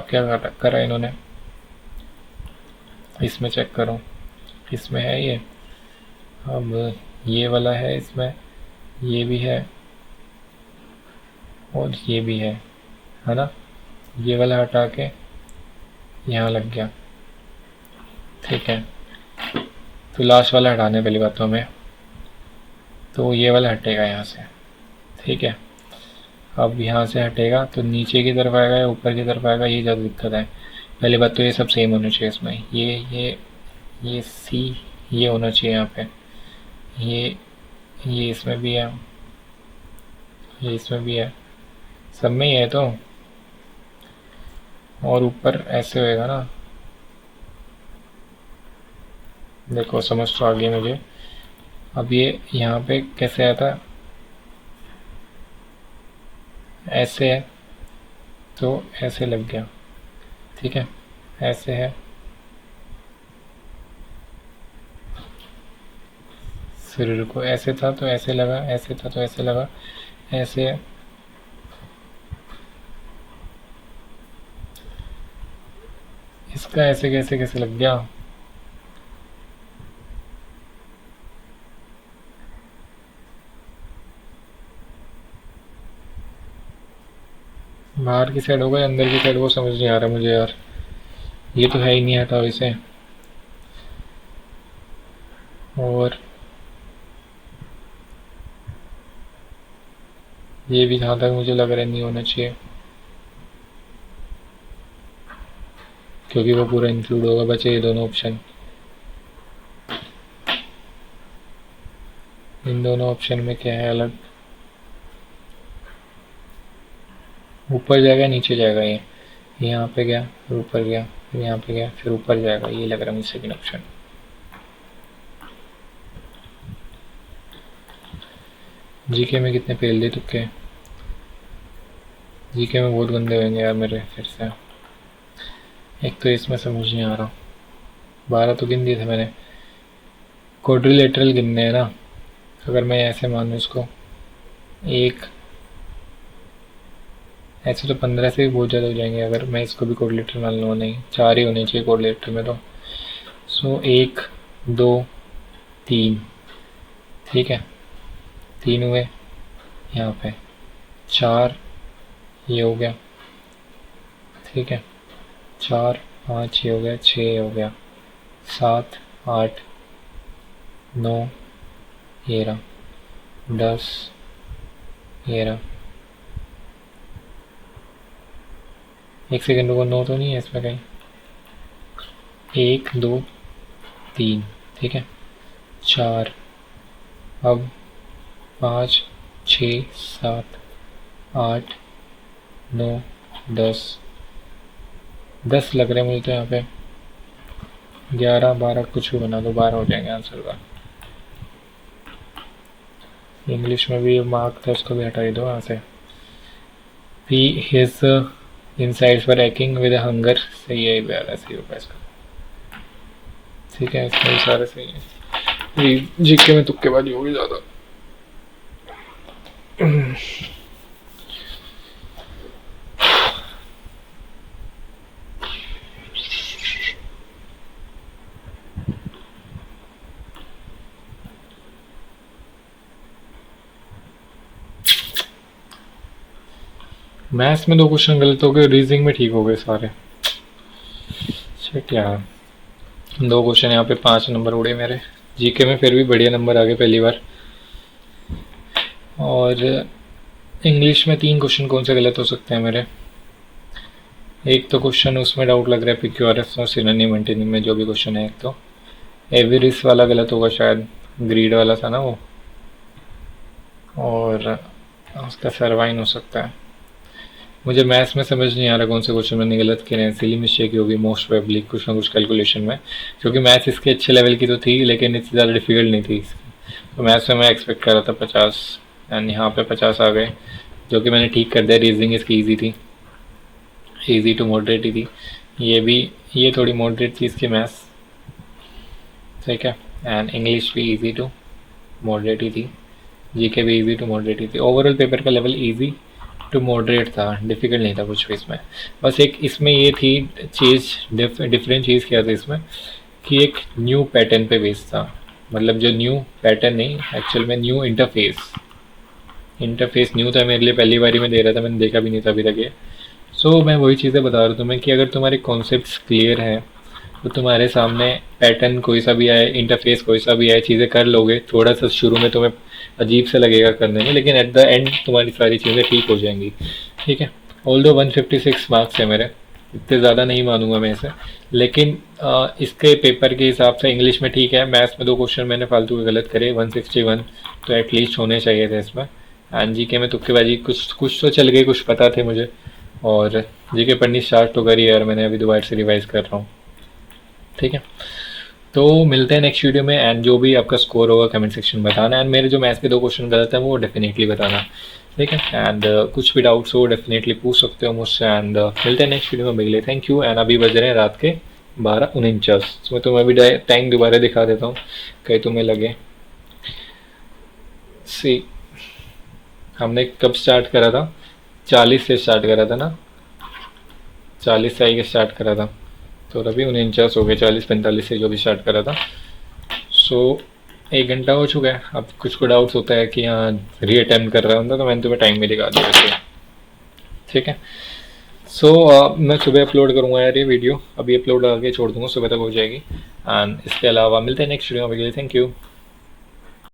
क्या करा इन्होंने, इसमें चेक करो, इसमें है ये, अब ये वाला है, इसमें ये भी है और ये भी है ना। ये वाला हटा के यहाँ लग गया। ठीक है, तो लास्ट वाला हटाने पहली बात तो हमें, तो ये वाला हटेगा यहाँ से। ठीक है, अब यहाँ से हटेगा तो नीचे की तरफ आएगा या ऊपर की तरफ आएगा, ये ज़्यादा दिक्कत है। पहली बात तो ये सब सेम होना चाहिए इसमें, ये सी ये होना चाहिए यहाँ पे, ये इसमें भी है, ये इसमें भी है, सब में ही है तो। और ऊपर ऐसे होएगा ना, देखो समझ तो आ गई मुझे। अब ये यहाँ पे कैसे आया था, ऐसे है तो ऐसे लग गया। ठीक है, ऐसे है, फिर रुको, ऐसे था तो ऐसे लगा, ऐसे था तो ऐसे लगा, ऐसे है, इसका ऐसे कैसे कैसे लग गया। बाहर की साइड होगा या अंदर की साइड, वो समझ नहीं आ रहा मुझे यार। ये तो है ही नहीं, हटाओ इसे। और ये भी जहाँ तक मुझे लग रहा है नहीं होना चाहिए, क्योंकि वो पूरा इंक्लूड होगा। बचे ये दोनों ऑप्शन, इन दोनों ऑप्शन में क्या है अलग, ऊपर जाएगा नीचे जाएगा, ये यहाँ पे गया फिर ऊपर गया, फिर यहाँ पे गया फिर ऊपर जाएगा, ये लग रहा है मुझे सेकंड ऑप्शन। जीके में कितने फेल दे तुक्के, जीके में बहुत गंदे होंगे यार मेरे फिर से। एक तो इसमें समझ नहीं आ रहा, 12 तो गिन दिए थे मैंने, क्वाड्रिलेटरल गिनने हैं ना। अगर मैं ऐसे मानूँ इसको, एक ऐसे तो 15 से भी बहुत ज़्यादा हो जाएंगे। अगर मैं इसको भी क्वाड्रिलेटरल मान लूँ, नहीं 4 ही होने चाहिए क्वाड्रिलेटरल में तो। सो 1 2 3, ठीक है, 3 हुए यहाँ पे, 4 ये हो गया, ठीक है, 4 5 ये हो गया, 6 हो गया, 7 8 9 ये रहा, 10 ये रहा। एक सेकंड को 9 तो नहीं है इसमें कहीं, 1 2 3, ठीक है, 4, अब 5 6 7 8 9 10 10 लग रहे हैं मुझे तो यहाँ पे, 11 12 कुछ भी बना दो, 12 हो जाएंगे आंसर का। इंग्लिश में भी मार्क था, उसको भी हटा ही दो यहाँ से। P his insides were acting with hunger, सही है, यार सही होगा इसका। ठीक है, इसमें सारे सही है। जीके में तुक्केबाजी होगी ज़्यादा। मैथ्स में 2 क्वेश्चन गलत हो गए, रीजनिंग में ठीक हो गए सारे। शिट यार, 2 क्वेश्चन यहाँ पे 5 नंबर उड़े मेरे। जीके में फिर भी बढ़िया नंबर आ गए पहली बार। और इंग्लिश में 3 क्वेश्चन कौन से गलत हो सकते हैं मेरे। एक तो क्वेश्चन उसमें डाउट लग रहा है पिक्यूआरएस और सिनोनिम एंटोनिम में जो भी क्वेश्चन है। एक तो एवरिस वाला गलत होगा शायद, ग्रीड वाला था ना वो। और उसका सर्वाइन हो सकता है। मुझे मैथ्स में समझ नहीं आ रहा कौन से क्वेश्चन मैंने गलत किए हैं, सिली मिस्टेक होगी मोस्ट प्रोबेबली कुछ ना कुछ कैलकुलेशन में, क्योंकि मैथ्स इसके अच्छे लेवल की तो थी लेकिन इतनी ज़्यादा डिफिकल्ट नहीं थी इसकी। तो मैथ्स में मैं एक्सपेक्ट कर रहा था 50 एंड यहाँ पे 50 आ गए, जो कि मैंने ठीक कर दिया। रीजनिंग इसकी ईजी थी, ईजी टू मॉडरेट ही थी। ये भी, ये थोड़ी मॉडरेट थी इसकी मैथ्स, ठीक है। एंड इंग्लिश भी ईजी टू मॉडरेट ही थी, जीके भी ईजी टू मॉडरेट ही थी। ओवरऑल पेपर का लेवल ईजी टू मॉडरेट था, डिफ़िकल्ट नहीं था कुछ भी इसमें। बस एक इसमें ये थी चीज़, डिफरेंट चीज़ क्या था इसमें कि एक न्यू पैटर्न पे बेस्ड था। मतलब जो न्यू पैटर्न नहीं, एक्चुअल में न्यू इंटरफेस न्यू था मेरे लिए, पहली बारी में दे रहा था, मैंने देखा भी नहीं था अभी तक ये। सो मैं वही चीज़ें बता रहा हूँ तुम्हें कि अगर तुम्हारे कॉन्सेप्ट्स क्लियर हैं तो तुम्हारे सामने पैटर्न कोई सा भी आए, इंटरफेस कोई सा भी आए, चीज़ें कर लोगे। थोड़ा सा शुरू में तुम्हें अजीब सा लगेगा करने में, लेकिन एट द एंड तुम्हारी सारी चीज़ें ठीक हो जाएंगी, ठीक है। ऑल्दो 156 मार्क्स है मेरे, इतने ज़्यादा नहीं मानूंगा मैं इसे, लेकिन इसके पेपर के हिसाब से इंग्लिश में ठीक है। मैथ्स में 2 क्वेश्चन मैंने फालतू के गलत करे, 161 तो एटलीस्ट होने चाहिए थे इसमें। एंड जीके में तुक्केबाजी कुछ तो चल गई, कुछ पता थे मुझे। और जीके पढ़नी स्टार्ट तो करी यार मैंने, अभी दोबारा से रिवाइज कर रहा हूँ, ठीक है। तो मिलते हैं नेक्स्ट वीडियो में, एंड जो भी आपका स्कोर होगा कमेंट सेक्शन में बताना। एंड मेरे जो मैथ्स के 2 क्वेश्चन गलत हैं वो डेफिनेटली बताना, ठीक है। एंड कुछ भी डाउट्स हो डेफिनेटली पूछ सकते हो मुझसे। एंड मिलते हैं नेक्स्ट वीडियो में, मिले, थैंक यू। एंड अभी बज रहे हैं रात के 12:49। मैं तुम्हें अभी टाइम दोबारा दिखा देता हूँ कहीं तुम्हें लगे। सी, हमने कब स्टार्ट करा था, 40 से स्टार्ट करा था ना, 40 से आई के स्टार्ट करा था, तो अभी 49 हो गए, 40-45 से जो भी स्टार्ट करा था। सो 1 घंटा हो चुका है। अब कुछ को डाउट्स होता है कि हाँ री अटैम्प्ट कर रहा हूँ, तो मैंने तुम्हें टाइम भी दिखा दिया वैसे, ठीक है। सो मैं सुबह अपलोड करूँगा यार ये वीडियो, अभी अपलोड आके छोड़ दूँगा, सुबह तक हो जाएगी। एंड इसके अलावा मिलते हैं नेक्स्ट वीडियो में, थैंक यू।